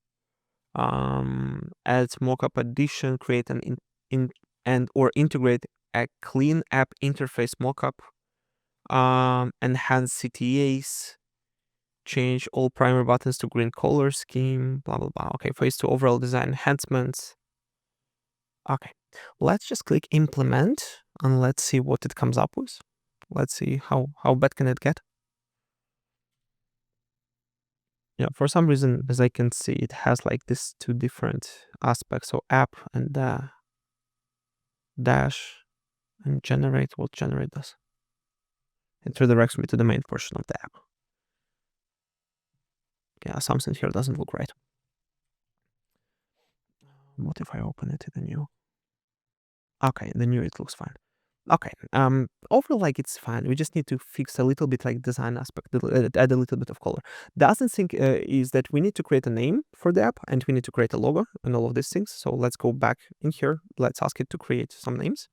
Add mockup addition. Create an and or integrate a clean app interface mockup. Enhance CTAs. Change all primary buttons to green color scheme. Blah blah blah. Okay, phase 2 overall design enhancements. Okay, let's just click implement and let's see what it comes up with. Let's see how bad can it get. Yeah, for some reason, as I can see, it has like this two different aspects. So app and dash and generate. What generate does? It redirects me to the main portion of the app. Yeah, something here doesn't look right. What if I open it in the new? Okay, the new it looks fine. Okay, overall, like, it's fine. We just need to fix a little bit like design aspect, add a little bit of color. The other thing is that we need to create a name for the app and we need to create a logo and all of these things. So let's go back in here. Let's ask it to create some names.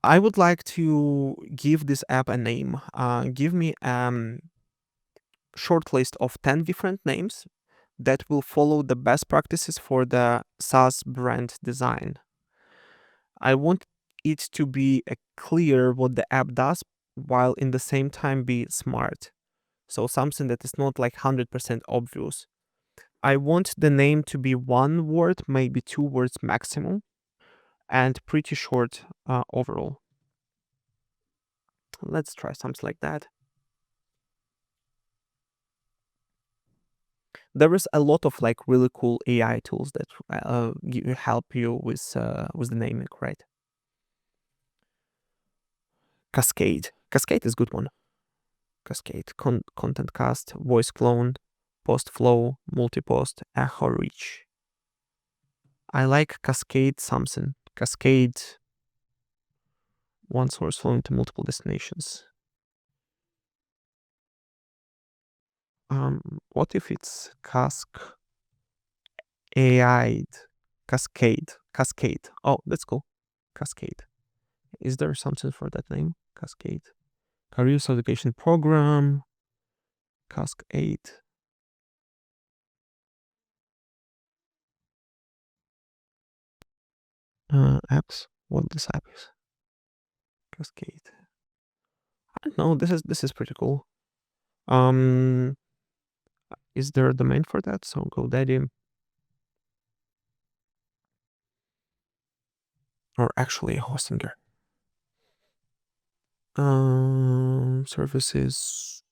I would like to give this app a name. Give me short list of 10 different names that will follow the best practices for the SaaS brand design. I want it to be clear what the app does while in the same time be smart. So something that is not like 100% obvious. I want the name to be one word, maybe 2 words maximum, and pretty short overall. Let's try something like that. There is a lot of like really cool AI tools that help you with the naming, right? Cascade. Cascade is a good one. Cascade, content cast, voice clone, post flow, multipost, echo reach. I like Cascade something. Cascade one source flowing to multiple destinations. What if it's AI Cascade? Cascade. Oh, that's cool. Cascade. Is there something for that name? Cascade. Career certification program. Cascade. Apps. What this app is? Cascade. I don't know. This is pretty cool. Is there a domain for that? So GoDaddy. Or actually Hostinger. Services.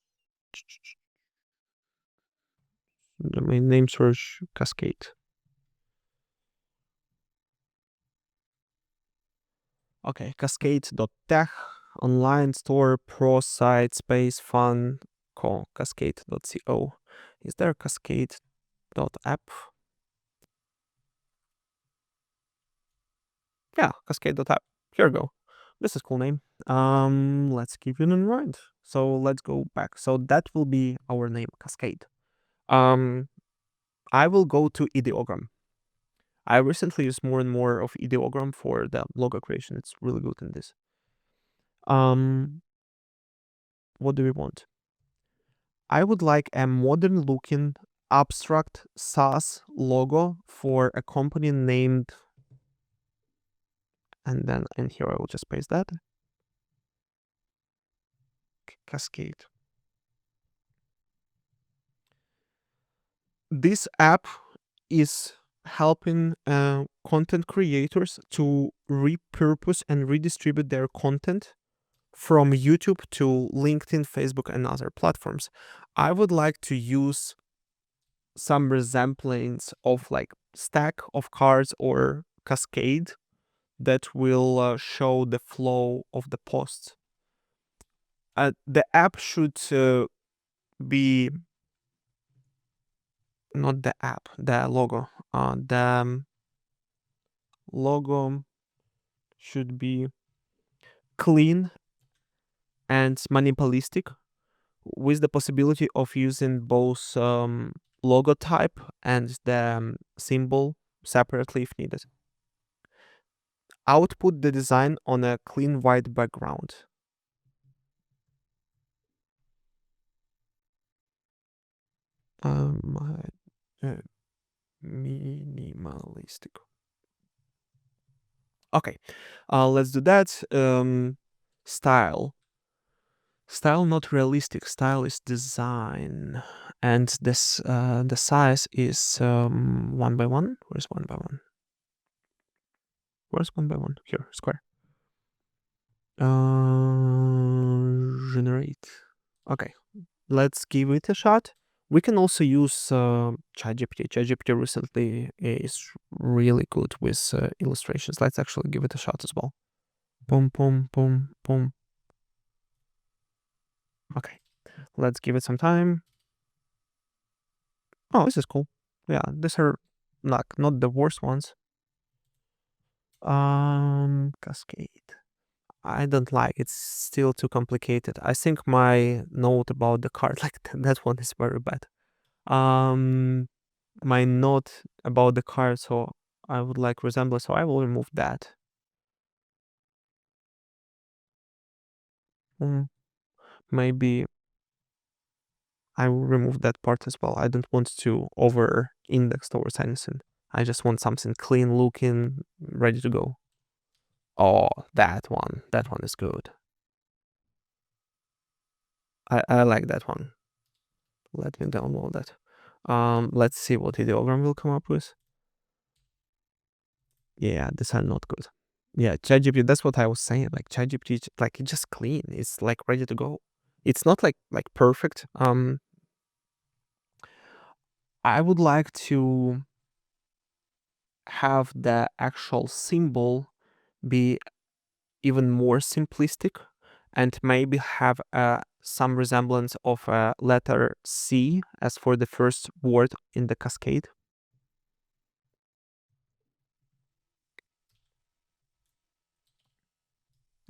Domain name search Cascade. Okay, Cascade.tech, online store, pro site, space, fun, call, Cascade.co. Is there Cascade.app? Yeah, Cascade.app. Here we go. This is a cool name. Let's keep it in mind. So let's go back. So that will be our name, Cascade. I will go to ideogram. I recently use more and more of ideogram for the logo creation. It's really good in this. What do we want? I would like a modern looking abstract SaaS logo for a company named, and then in here I will just paste that, Cascade. This app is helping content creators to repurpose and redistribute their content from YouTube to LinkedIn, Facebook, and other platforms. I would like to use some resemblance of like stack of cards or Cascade that will show the flow of the posts. The app should be not the app, the logo. The logo should be clean and minimalistic, with the possibility of using both logo type and the symbol separately if needed. Output the design on a clean white background. Minimalistic. Okay, let's do that. Style. Style not realistic. Style is design, and this the size is 1 by 1. Where's 1 by 1? Where's 1 by 1? Here, square. Generate. Okay, let's give it a shot. We can also use ChatGPT. ChatGPT recently is really good with illustrations. Let's actually give it a shot as well. Boom, boom, boom, boom. Okay, let's give it some time. Oh, this is cool. Yeah, these are not the worst ones. Cascade. I don't like it's still too complicated. I think my note about the card, like that one, is very bad. My note about the card, so I would like resemblance, so I will remove that. Maybe I will remove that part as well. I don't want to over index towards anything. I just want something clean looking, ready to go. Oh, that one. That one is good. I like that one. Let me download that. Let's see what ideogram will come up with. Yeah, these are not good. Yeah, ChatGPT, that's what I was saying. Like ChatGPT, like it's just clean. It's like ready to go. It's not like perfect. I would like to have the actual symbol be even more simplistic and maybe have some resemblance of a letter C as for the first word in the Cascade.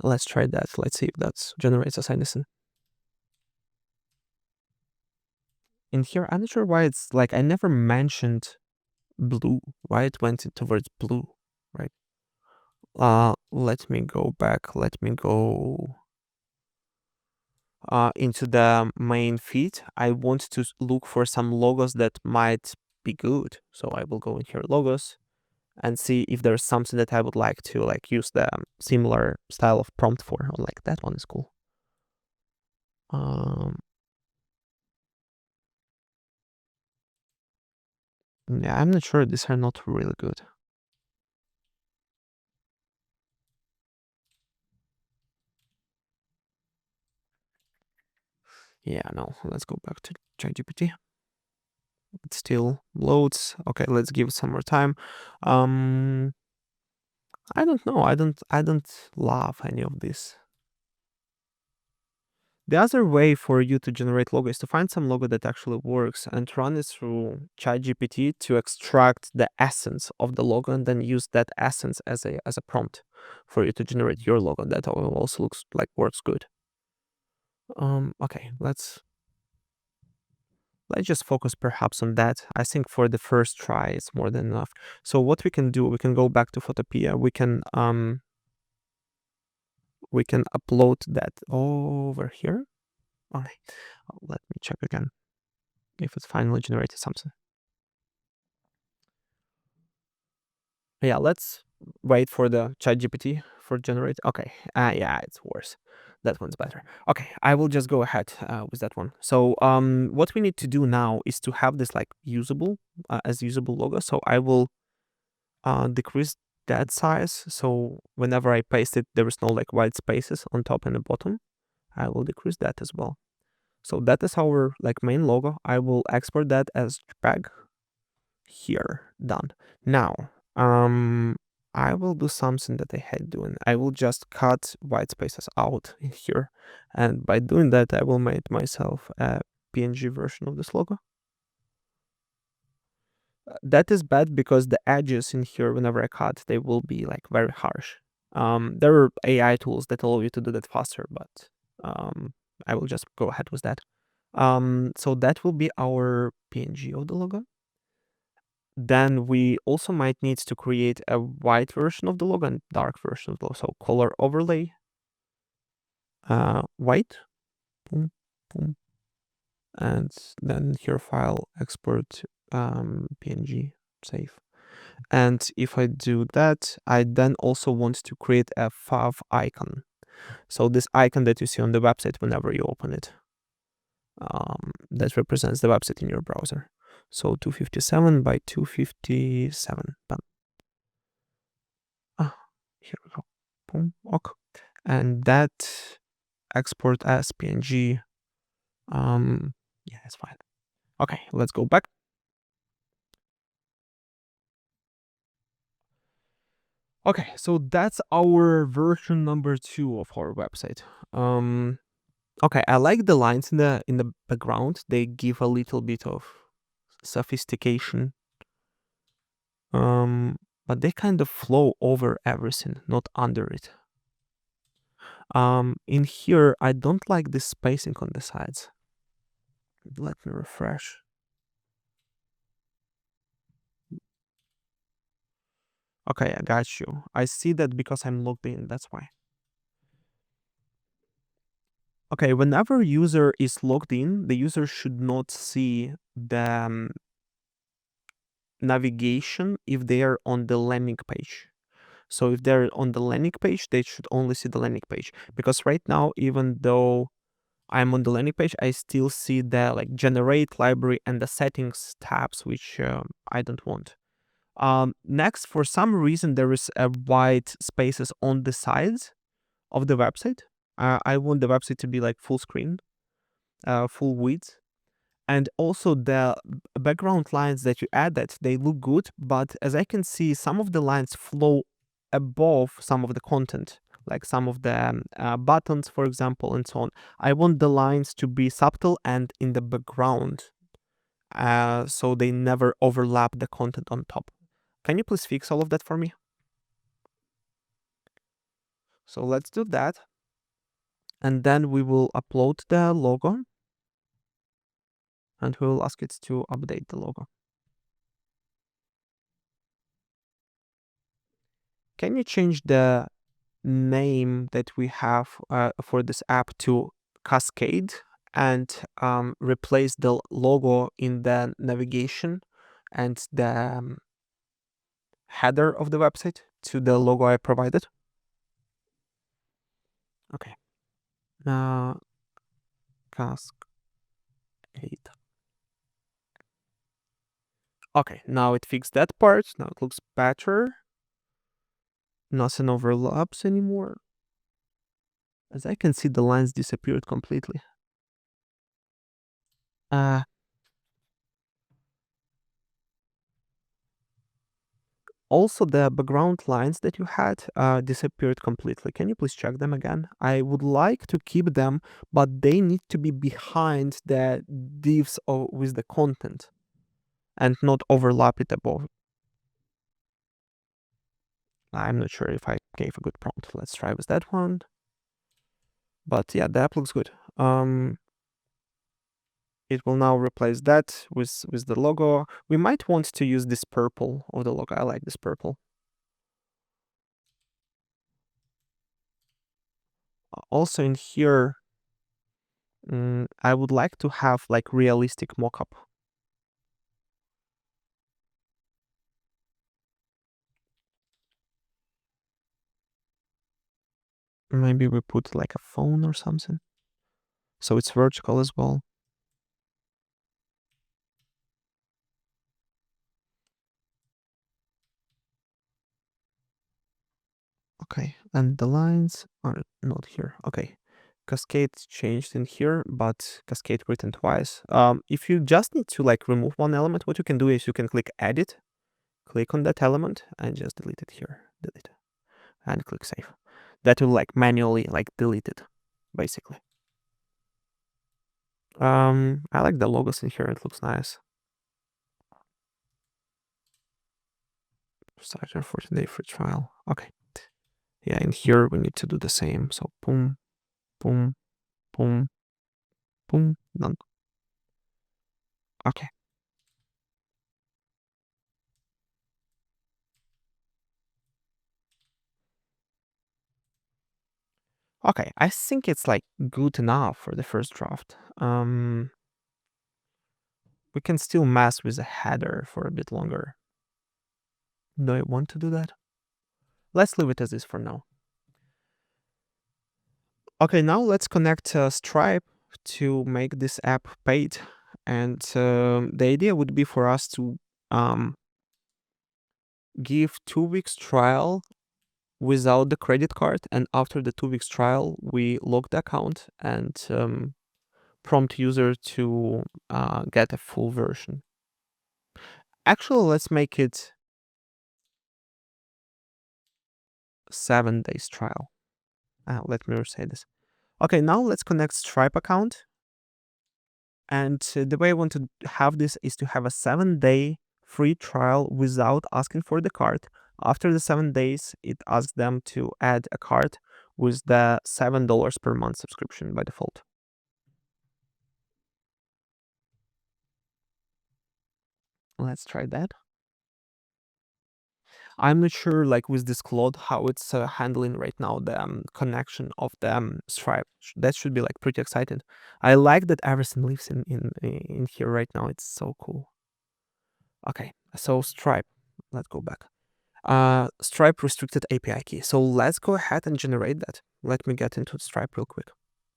Let's try that. Let's see if that generates us anything. In here, I'm not sure why it's like I never mentioned blue. Why it went towards blue, right? Let me go back. Let me go into the main feed. I want to look for some logos that might be good. So I will go in here, logos, and see if there's something that I would like to like use the similar style of prompt for. Oh, like that one is cool. Yeah, I'm not sure. These are not really good. Yeah, no. Let's go back to ChatGPT. It still loads. Okay, let's give it some more time. I don't know. I don't love any of this. The other way for you to generate logo is to find some logo that actually works and run it through ChatGPT to extract the essence of the logo and then use that essence as a prompt for you to generate your logo. That also looks like works good. Okay, let's just focus perhaps on that. I think for the first try, it's more than enough. So what we can do, we can go back to Photopea. We can upload that over here. Okay, let me check again if it's finally generated something. Yeah, let's wait for the ChatGPT for generate. Okay, yeah, it's worse. That one's better. Okay, I will just go ahead with that one. So what we need to do now is to have this like usable as usable logo. So I will decrease that size. So whenever I paste it, there is no like white spaces on top and the bottom. I will decrease that as well. So that is our like main logo. I will export that as JPEG here. Done. Now, I will do something that I hate doing. I will just cut white spaces out in here. And by doing that, I will make myself a PNG version of this logo. That is bad because the edges in here, whenever I cut, they will be like very harsh. There are AI tools that allow you to do that faster, but I will just go ahead with that. So that will be our PNG of the logo. Then we also might need to create a white version of the logo and dark version of the logo. So color overlay, white, boom, boom, and then here file export PNG, save. And if I do that, I then also want to create a fav icon. So this icon that you see on the website whenever you open it, that represents the website in your browser. So 257 by 257. Bam. Here we go. Boom. Ok. And that export as PNG. Yeah, it's fine. Okay, let's go back. Okay, so that's our version number 2 of our website. Okay, I like the lines in the background. They give a little bit of sophistication. But they kind of flow over everything, not under it. In here, I don't like the spacing on the sides. Let me refresh. Okay, I got you. I see that because I'm logged in, that's why. Okay, whenever user is logged in, the user should not see the navigation if they are on the landing page. So if they're on the landing page, they should only see the landing page. Because right now, even though I'm on the landing page, I still see the like generate library and the settings tabs, which I don't want. Next, for some reason, there is a white spaces on the sides of the website. I want the website to be like full screen, full width. And also the background lines that you added, they look good, but as I can see, some of the lines flow above some of the content, like some of the buttons, for example, and so on. I want the lines to be subtle and in the background, so they never overlap the content on top. Can you please fix all of that for me? So let's do that. And then we will upload the logo and we will ask it to update the logo. Can you change the name that we have for this app to Cascade and replace the logo in the navigation and the header of the website to the logo I provided? Okay. Cascade. Okay, now it fixed that part. Now it looks better. Nothing overlaps anymore. As I can see, the lines disappeared completely. Also, the background lines that you had disappeared completely. Can you please check them again? I would like to keep them, but they need to be behind the divs with the content and not overlap it above. I'm not sure if I gave a good prompt. Let's try with that one. But yeah, the app looks good. It will now replace that with the logo. We might want to use this purple of the logo. I like this purple. Also in here, I would like to have like realistic mockup. Maybe we put like a phone or something. So it's vertical as well. Okay, and the lines are not here. Okay, Cascade changed in here, but Cascade written twice. If you just need to like remove one element, what you can do is you can click Edit, click on that element, and just delete it here. Delete, and click Save. That will like manually like delete it, basically. I like the logos in here. It looks nice. Starter for today free trial. Okay. Yeah, in here we need to do the same. So boom, boom, boom, boom, done. Okay. Okay, I think it's like good enough for the first draft. We can still mess with the header for a bit longer. Do I want to do that? Let's leave it as is for now. Okay, now let's connect Stripe to make this app paid. And the idea would be for us to give 2 weeks trial without the credit card. And after the 2 weeks trial, we lock the account and prompt user to get a full version. Actually, let's make it 7 days trial. Let me say this. Okay, now let's connect Stripe account. And the way I want to have this is to have a 7-day free trial without asking for the card. After the 7 days, it asks them to add a card with the $7 per month subscription by default. Let's try that. I'm not sure, like with this Claude, how it's handling right now the connection of the Stripe. That should be like pretty exciting. I like that everything lives in here right now. It's so cool. Okay, so Stripe. Let's go back. Stripe restricted API key. So let's go ahead and generate that. Let me get into Stripe real quick.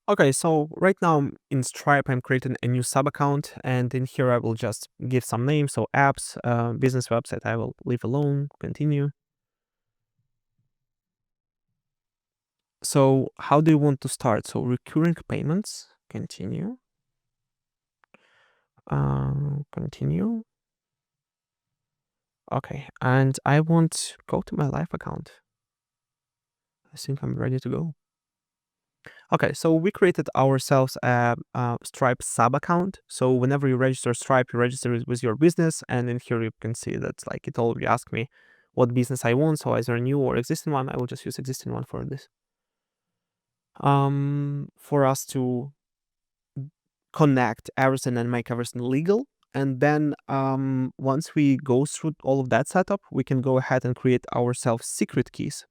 Okay, so right now in Stripe, I'm creating a new sub account, and in here I will just give some names. So apps, business website, I will leave alone, continue. So how do you want to start? So recurring payments, continue, continue. Okay, and I want to go to my live account. I think I'm ready to go. Okay, so we created ourselves a Stripe sub account. So whenever you register Stripe, you register it with your business, and in here you can see that like it already asked me what business I want. So either a new or existing one. I will just use existing one for this. For us to connect everything and make everything legal. And then once we go through all of that setup, we can go ahead and create ourselves secret keys.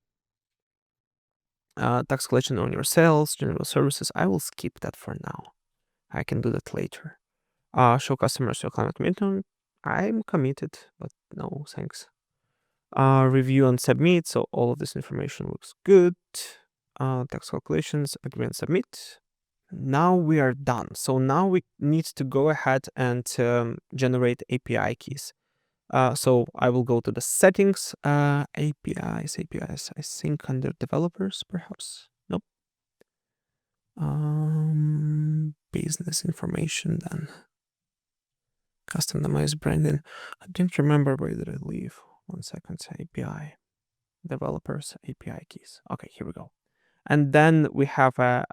Tax collection on your sales, general services. I will skip that for now. I can do that later. Show customers your climate commitment. I'm committed, but no thanks. Review and submit. So all of this information looks good. Tax calculations, agree and submit. Now we are done. So now we need to go ahead and generate API keys. So I will go to the settings, APIs, I think under developers, perhaps. Nope. Business information then. Customized branding. I didn't remember where did I leave. 1 second, API. Developers, API keys. Okay, here we go. And then we have a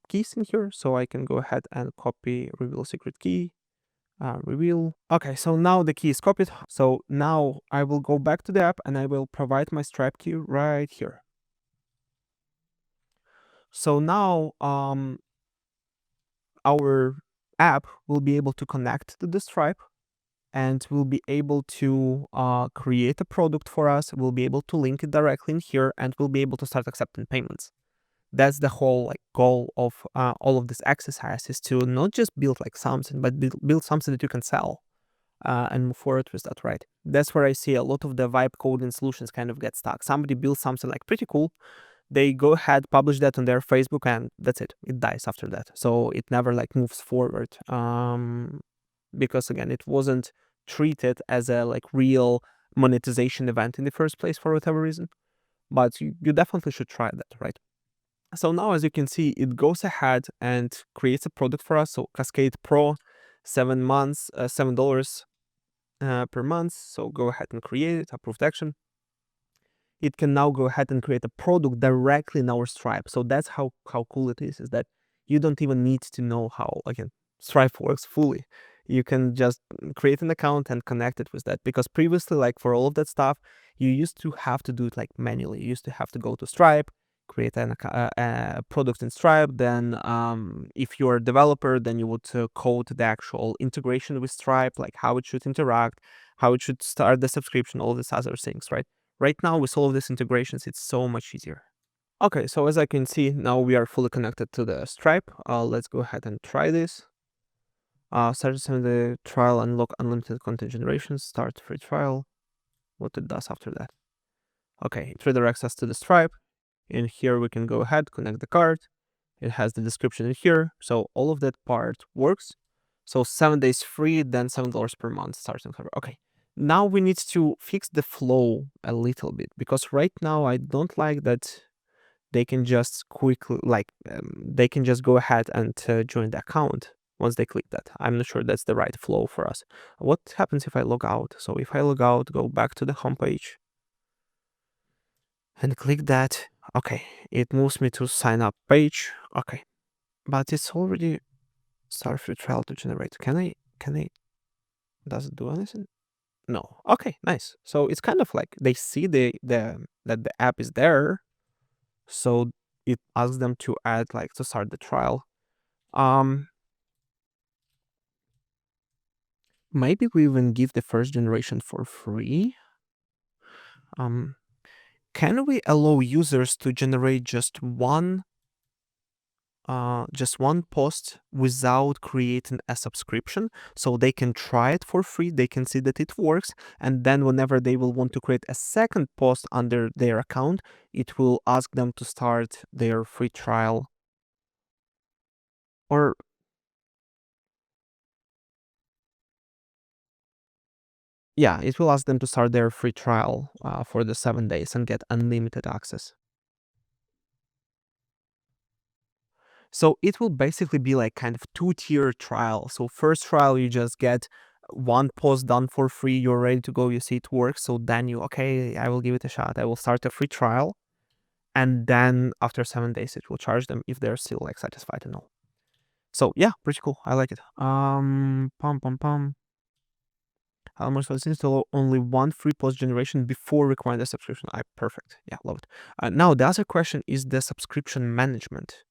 keys in here, so I can go ahead and copy reveal secret key, reveal. Okay, so now the key is copied. So now I will go back to the app and I will provide my Stripe key right here. So now our app will be able to connect to the Stripe and we'll be able to create a product for us. We'll be able to link it directly in here and we'll be able to start accepting payments. That's the whole like goal of all of this exercise, is to not just build like something, but build something that you can sell and move forward with that, right? That's where I see a lot of the vibe coding solutions kind of get stuck. Somebody builds something like pretty cool, they go ahead, publish that on their Facebook, and that's it. It dies after that. So it never like moves forward. Because again, it wasn't treated as a like real monetization event in the first place for whatever reason. But you definitely should try that, right? So now, as you can see, it goes ahead and creates a product for us. So Cascade Pro, 7 months, $7 per month. So go ahead and create it, approved action. It can now go ahead and create a product directly in our Stripe. So that's how cool it is that you don't even need to know how, again, Stripe works fully. You can just create an account and connect it with that. Because previously, like for all of that stuff, you used to have to do it like manually. You used to have to go to Stripe, create a product in Stripe. Then if you're a developer, then you would code the actual integration with Stripe, like how it should interact, how it should start the subscription, all these other things, right? Right now, with all of these integrations, it's so much easier. Okay, so as I can see, now we are fully connected to the Stripe. Let's go ahead and try this. Start the trial, unlock unlimited content generation, start free trial. What it does after that. Okay, it redirects us to the Stripe. In here, we can go ahead, connect the card. It has the description in here. So all of that part works. So 7 days free, then $7 per month starting cover. Okay. Now we need to fix the flow a little bit, because right now I don't like that they can just quickly, like, they can just go ahead and join the account once they click that. I'm not sure that's the right flow for us. What happens if I log out? So if I log out, go back to the homepage and click that. Okay, it moves me to sign up page. Okay, but it's already start free trial to generate. Can I, does it do anything? No. Okay, nice. So it's kind of like they see that the app is there, so it asks them to add, like, to start the trial. Maybe we even give the first generation for free. Can we allow users to generate just one post without creating a subscription, so they can try it for free, they can see that it works, and then whenever they will want to create a second post under their account, it will ask them to start their free trial? Or yeah, it will ask them to start their free trial for the 7 days and get unlimited access. So it will basically be like kind of two-tier trial. So first trial, you just get one post done for free. You're ready to go. You see it works. So then okay, I will give it a shot. I will start a free trial. And then after 7 days, it will charge them if they're still like satisfied and all. So yeah, pretty cool. I like it. Pum pum pum. Almost was install only one free post generation before requiring the subscription. Perfect. Yeah, love it. Now the other question is the subscription management.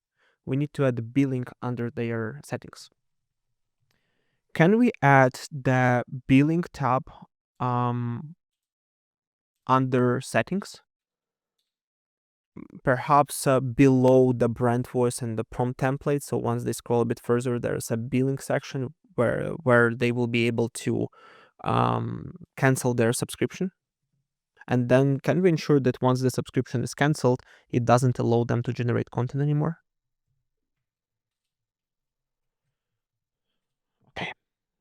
We need to add the billing under their settings. Can we add the billing tab under settings? Perhaps below the brand voice and the prompt template. So once they scroll a bit further, there's a billing section where they will be able to cancel their subscription. And then can we ensure that once the subscription is canceled, it doesn't allow them to generate content anymore? Okay,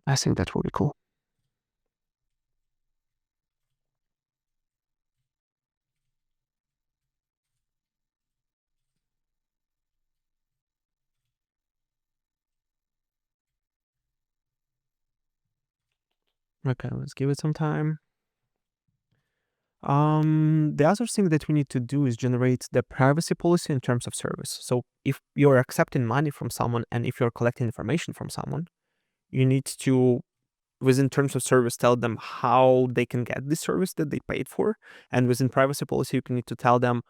I think that will be cool. Okay, let's give it some time. The other thing that we need to do is generate the privacy policy in terms of service. So if you're accepting money from someone and if you're collecting information from someone, you need to, within terms of service, tell them how they can get the service that they paid for. And within privacy policy, you need to tell them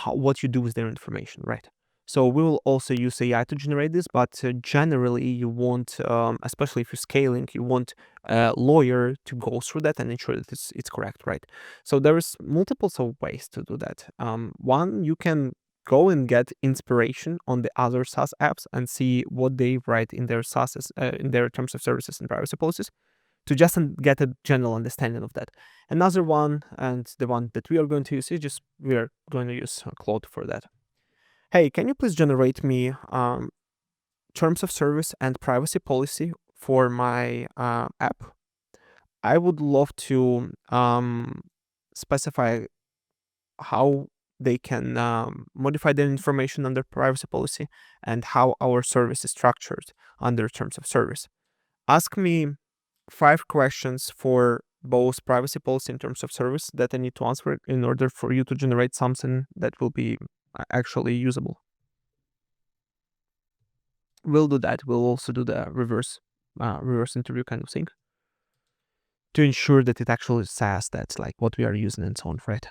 what you do with their information, right? So we will also use AI to generate this, but generally you want, especially if you're scaling, you want a lawyer to go through that and ensure that it's correct, right? So there is multiple ways to do that. One, you can go and get inspiration on the other SaaS apps and see what they write in their SaaS, in their terms of services and privacy policies, to just get a general understanding of that. Another one, and the one that we are going to use, is just we are going to use Claude for that. Hey, can you please generate me terms of service and privacy policy for my app? I would love to specify how they can modify their information under privacy policy and how our service is structured under terms of service. Ask me 5 questions for both privacy policy and terms of service that I need to answer in order for you to generate something that will be actually usable. We'll do that. We'll also do the reverse interview kind of thing to ensure that it actually says that's like what we are using and so on, right?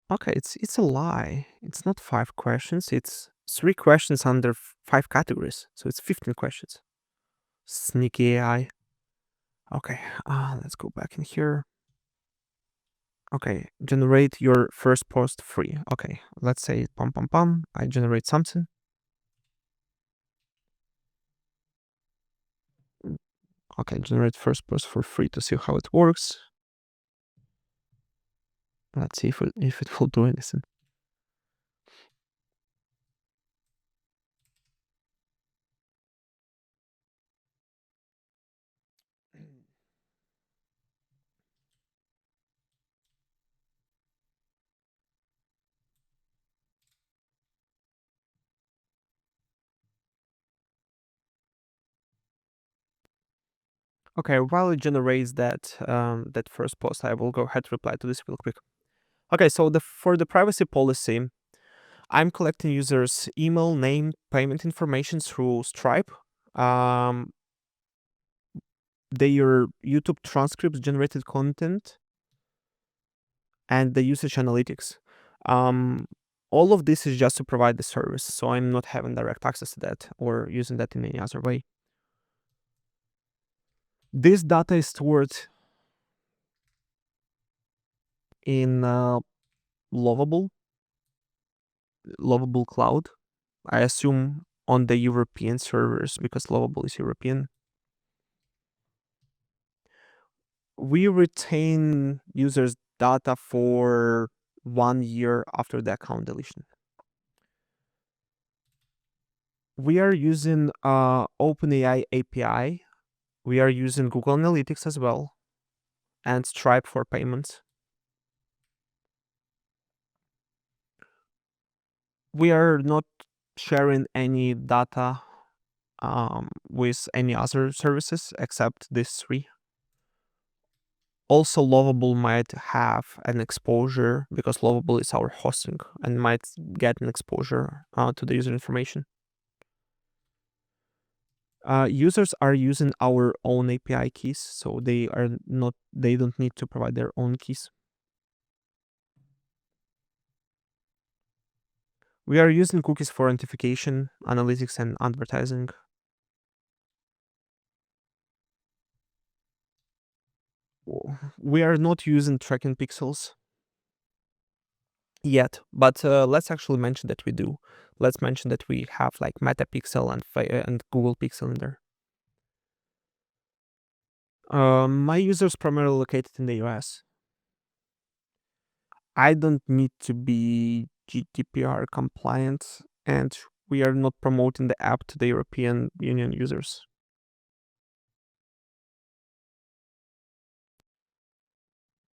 Okay, it's a lie. It's not 5 questions. It's 3 questions under 5 categories. So it's 15 questions. Sneaky AI. Okay, let's go back in here. Okay, generate your first post free. Okay, let's say pum pum pum. I generate something. Okay, generate first post for free to see how it works. Let's see if it will do anything. Okay, while it generates that that first post, I will go ahead and reply to this real quick. Okay, so for the privacy policy, I'm collecting users' email, name, payment information through Stripe. Their YouTube transcripts, generated content, and the usage analytics. All of this is just to provide the service, so I'm not having direct access to that or using that in any other way. This data is stored in Lovable Cloud. I assume on the European servers because Lovable is European. We retain users' data for 1 year after the account deletion. We are using OpenAI API. We are using Google Analytics as well, and Stripe for payments. We are not sharing any data with any other services except these 3. Also, Lovable might have an exposure because Lovable is our hosting and might get an exposure to the user information. Users are using our own API keys, so they don't need to provide their own keys. We are using cookies for authentication, analytics, and advertising. We are not using tracking pixels yet, but let's actually mention that we do. Let's mention that we have like Meta Pixel and Google Pixel in there. My users primarily located in the US. I don't need to be GDPR compliant, and we are not promoting the app to the European Union users.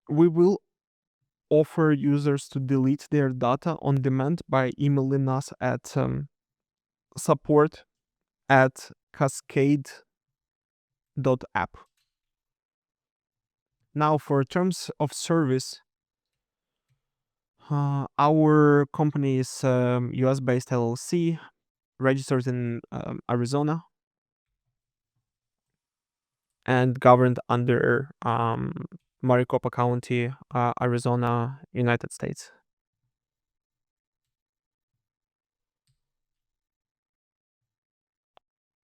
We will offer users to delete their data on demand by emailing us at support@cascade.app. Now, for terms of service, our company is US-based LLC, registered in Arizona, and governed under Maricopa County, Arizona, United States.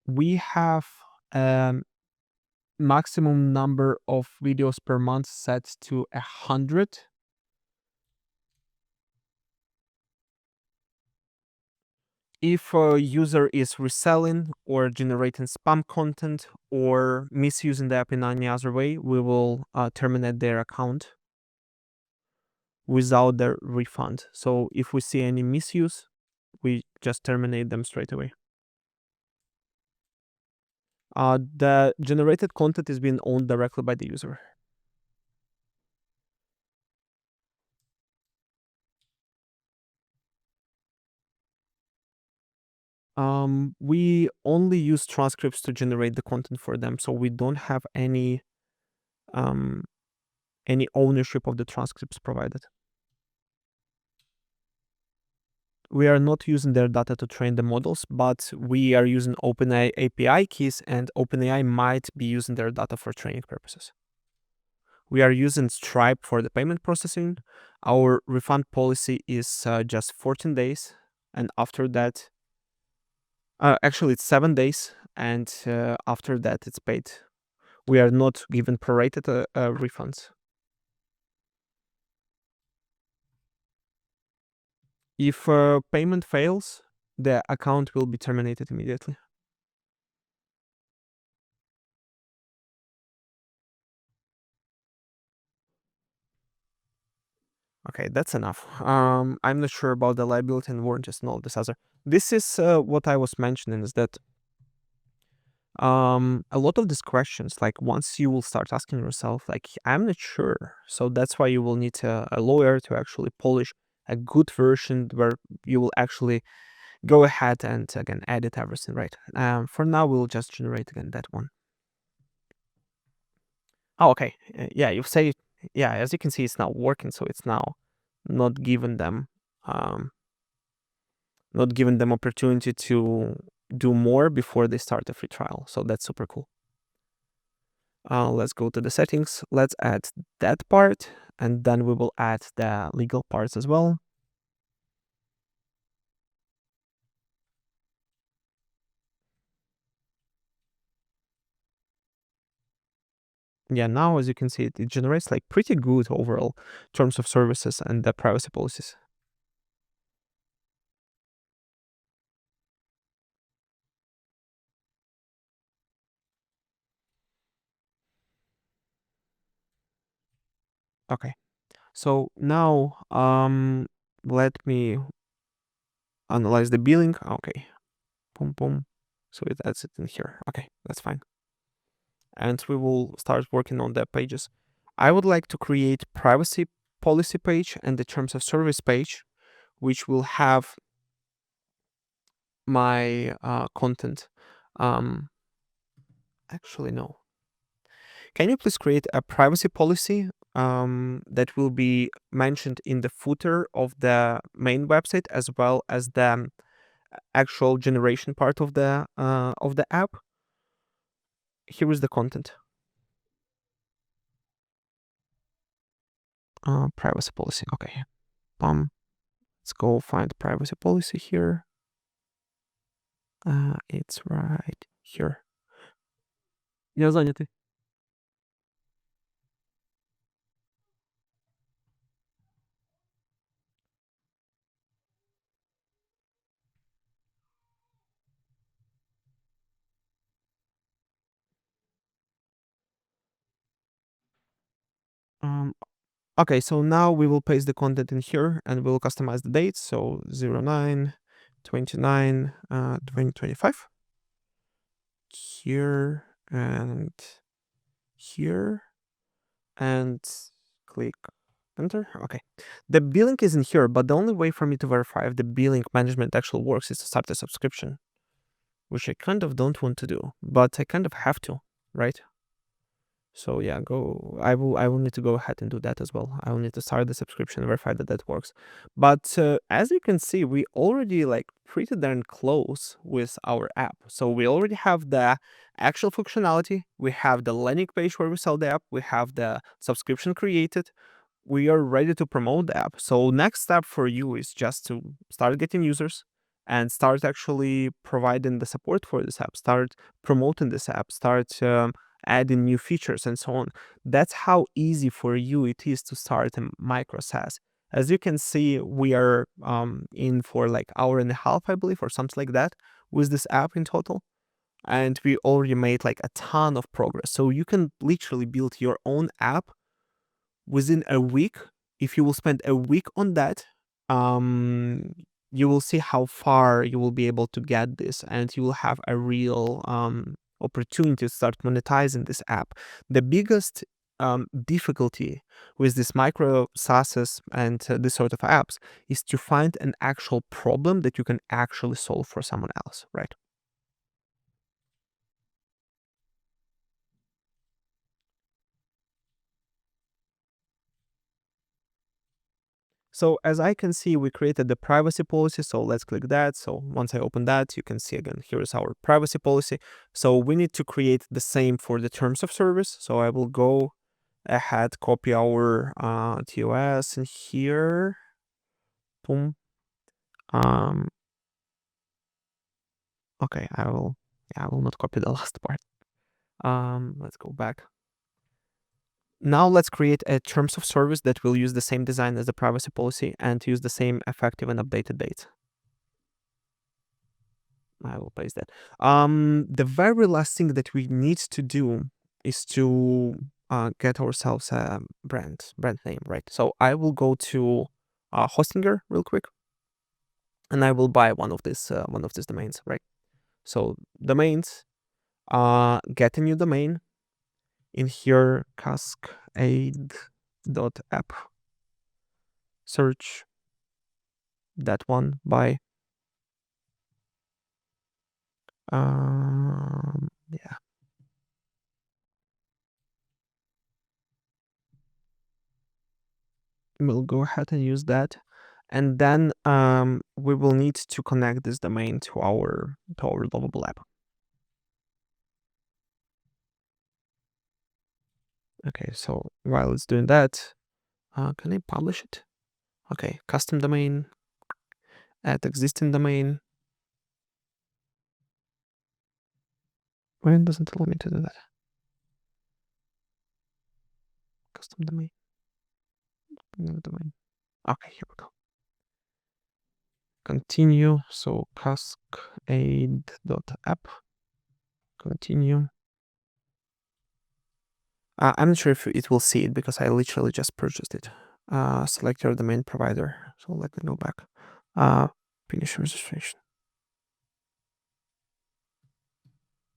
We have maximum number of videos per month set to 100. If a user is reselling or generating spam content or misusing the app in any other way, we will terminate their account without their refund. So if we see any misuse, we just terminate them straight away. The generated content is being owned directly by the user. We only use transcripts to generate the content for them, so we don't have um, any ownership of the transcripts provided. We are not using their data to train the models, but we are using OpenAI API keys, and OpenAI might be using their data for training purposes. We are using Stripe for the payment processing. Our refund policy is just 14 days, and after that, actually it's 7 days, and after that it's paid. We are not given prorated refunds. If payment fails, the account will be terminated immediately. Okay, that's enough. I'm not sure about the liability and warranties and all this other. This is what I was mentioning, is that a lot of these questions, like once you will start asking yourself, like, I'm not sure. So that's why you will need a lawyer to actually polish a good version where you will actually go ahead and again edit everything, right? For now, we'll just generate again that one. Oh, okay. Yeah, you say, yeah, as you can see, it's now working. So it's now not giving them, um, not giving them opportunity to do more before they start a free trial. So that's super cool. Let's go to the settings. Let's add that part, and then we will add the legal parts as well. Yeah, now as you can see, it generates like pretty good overall terms of services and the privacy policies. Okay, so now let me analyze the billing. Okay, boom, boom. So it adds it in here. Okay, that's fine. And we will start working on the pages. I would like to create privacy policy page and the terms of service page, which will have my content. Actually, no. Can you please create a privacy policy that will be mentioned in the footer of the main website as well as the actual generation part of the app? Here is the content. Privacy policy. Okay. Let's go find privacy policy here. It's right here. Я занятый. Um, okay, so now we will paste the content in here and we'll customize the dates. So 09/29, 2025. Here and here and click enter. Okay. The billing is in here, but the only way for me to verify if the billing management actually works is to start a subscription, which I kind of don't want to do, but I kind of have to, right? So yeah, I will need to go ahead and do that as well. I will need to start the subscription and verify that that works. But as you can see, we already like pretty darn close with our app. So we already have the actual functionality. We have the landing page where we sell the app. We have the subscription created. We are ready to promote the app. So next step for you is just to start getting users and start actually providing the support for this app, start promoting this app, start adding new features and so on. That's how easy for you it is to start a micro SaaS. As you can see, we are in for like hour and a half, I believe, or something like that with this app in total. And we already made like a ton of progress. So you can literally build your own app within a week. If you will spend a week on that, um, you will see how far you will be able to get this, and you will have a real opportunity to start monetizing this app. The biggest difficulty with this micro SaaSes and this sort of apps is to find an actual problem that you can actually solve for someone else, right? So as I can see, we created the privacy policy. So let's click that. So once I open that, you can see again, here is our privacy policy. So we need to create the same for the terms of service. So I will go ahead, copy our TOS in here. Boom. Um, okay, I will not copy the last part. Let's go back. Now let's create a terms of service that will use the same design as the privacy policy and use the same effective and updated date. I will paste that. The very last thing that we need to do is to get ourselves a brand name, right? So I will go to Hostinger real quick, and I will buy one of these domains, right? So domains, get a new domain in here, Cascade.app, search that one by yeah. We'll go ahead and use that. And then we will need to connect this domain to our Lovable app. Okay, so while it's doing that, can I publish it? Okay, custom domain, add existing domain. Why it doesn't allow me to do that? Custom domain, new domain. Okay, here we go. Continue. So Cascade.app. Continue. I'm not sure if it will see it because I literally just purchased it. Select your domain provider. So let me go back. Finish registration.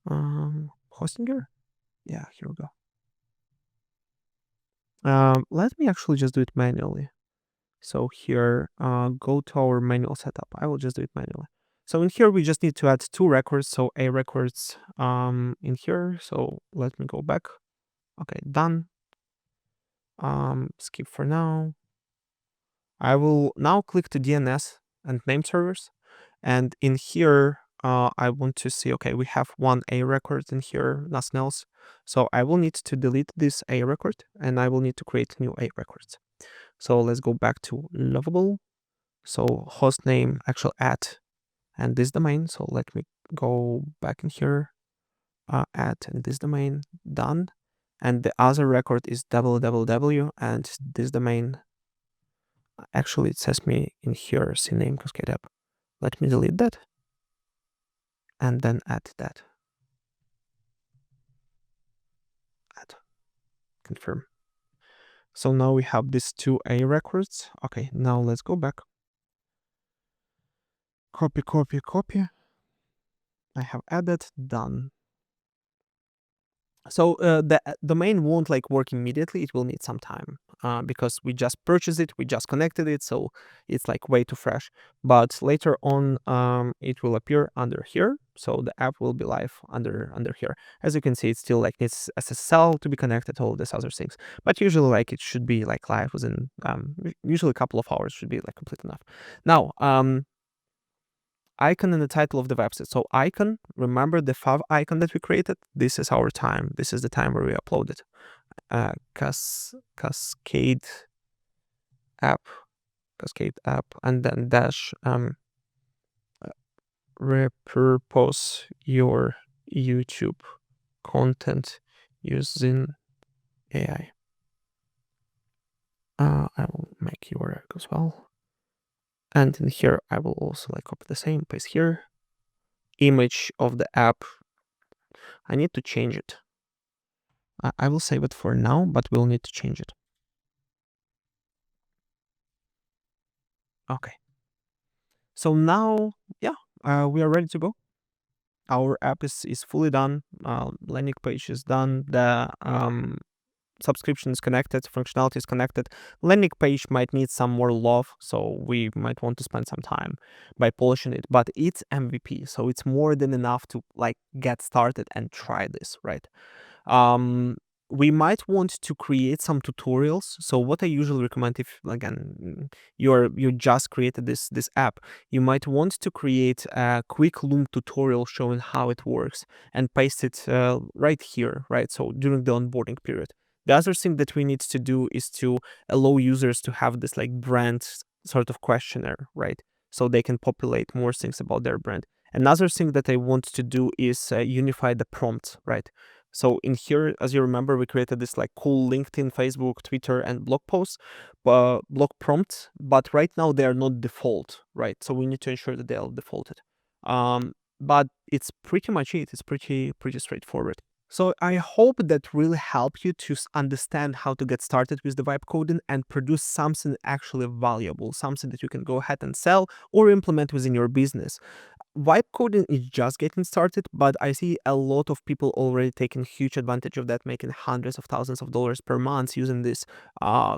Hostinger? Yeah, here we go. Let me actually just do it manually. So here, go to our manual setup. I will just do it manually. So in here, we just need to add 2 records. So A records in here. So let me go back. Okay, done. Skip for now. I will now click to DNS and name servers. And in here, I want to see, okay, we have 1 A record in here, nothing else. So I will need to delete this A record and I will need to create new A records. So let's go back to Lovable. So host name, actual at, and this domain. So let me go back in here, at and this domain, done. And the other record is www and this domain. Actually, it says me in here, CNAME Cascade app. Let me delete that and then add that. Add, confirm. So now we have these 2 A records. Okay, now let's go back. Copy, copy, copy. I have added, done. So the domain won't like work immediately. It will need some time because we just purchased it, we just connected it, so it's like way too fresh. But later on, it will appear under here. So the app will be live under here. As you can see, it still like needs SSL to be connected, all these other things. But usually, like it should be like live within usually a couple of hours should be like complete enough. Now, icon in the title of the website. So icon, remember the fav icon that we created? This is our time. This is the time where we uploaded. Cascade app, and then dash repurpose your YouTube content using AI. I will make URL as well. And in here, I will also like copy the same, paste here. Image of the app. I need to change it. I will save it for now, but we'll need to change it. Okay. So now, yeah, we are ready to go. Our app is fully done. Landing page is done. The subscription is connected. Functionality is connected. Landing page might need some more love, so we might want to spend some time by polishing it. But it's MVP, so it's more than enough to like get started and try this, right? We might want to create some tutorials. So what I usually recommend, if again you just created this app, you might want to create a quick Loom tutorial showing how it works and paste it right here, right? So during the onboarding period. The other thing that we need to do is to allow users to have this like brand sort of questionnaire, right? So they can populate more things about their brand. Another thing that I want to do is unify the prompts, right? So in here, as you remember, we created this like cool LinkedIn, Facebook, Twitter, and blog posts, blog prompts, but right now they are not default, right? So we need to ensure that they are defaulted. But it's pretty much it. It's pretty straightforward. So I hope that really helped you to understand how to get started with the vibe coding and produce something actually valuable, something that you can go ahead and sell or implement within your business. Vibe coding is just getting started, but I see a lot of people already taking huge advantage of that, making hundreds of thousands of dollars per month using these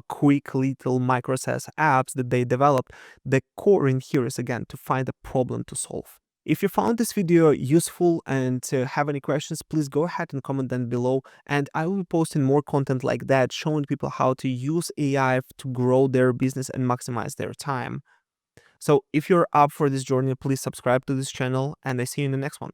quick little micro SaaS apps that they developed. The core in here is again to find a problem to solve. If you found this video useful and have any questions, please go ahead and comment down below. And I will be posting more content like that, showing people how to use AI to grow their business and maximize their time. So if you're up for this journey, please subscribe to this channel and I see you in the next one.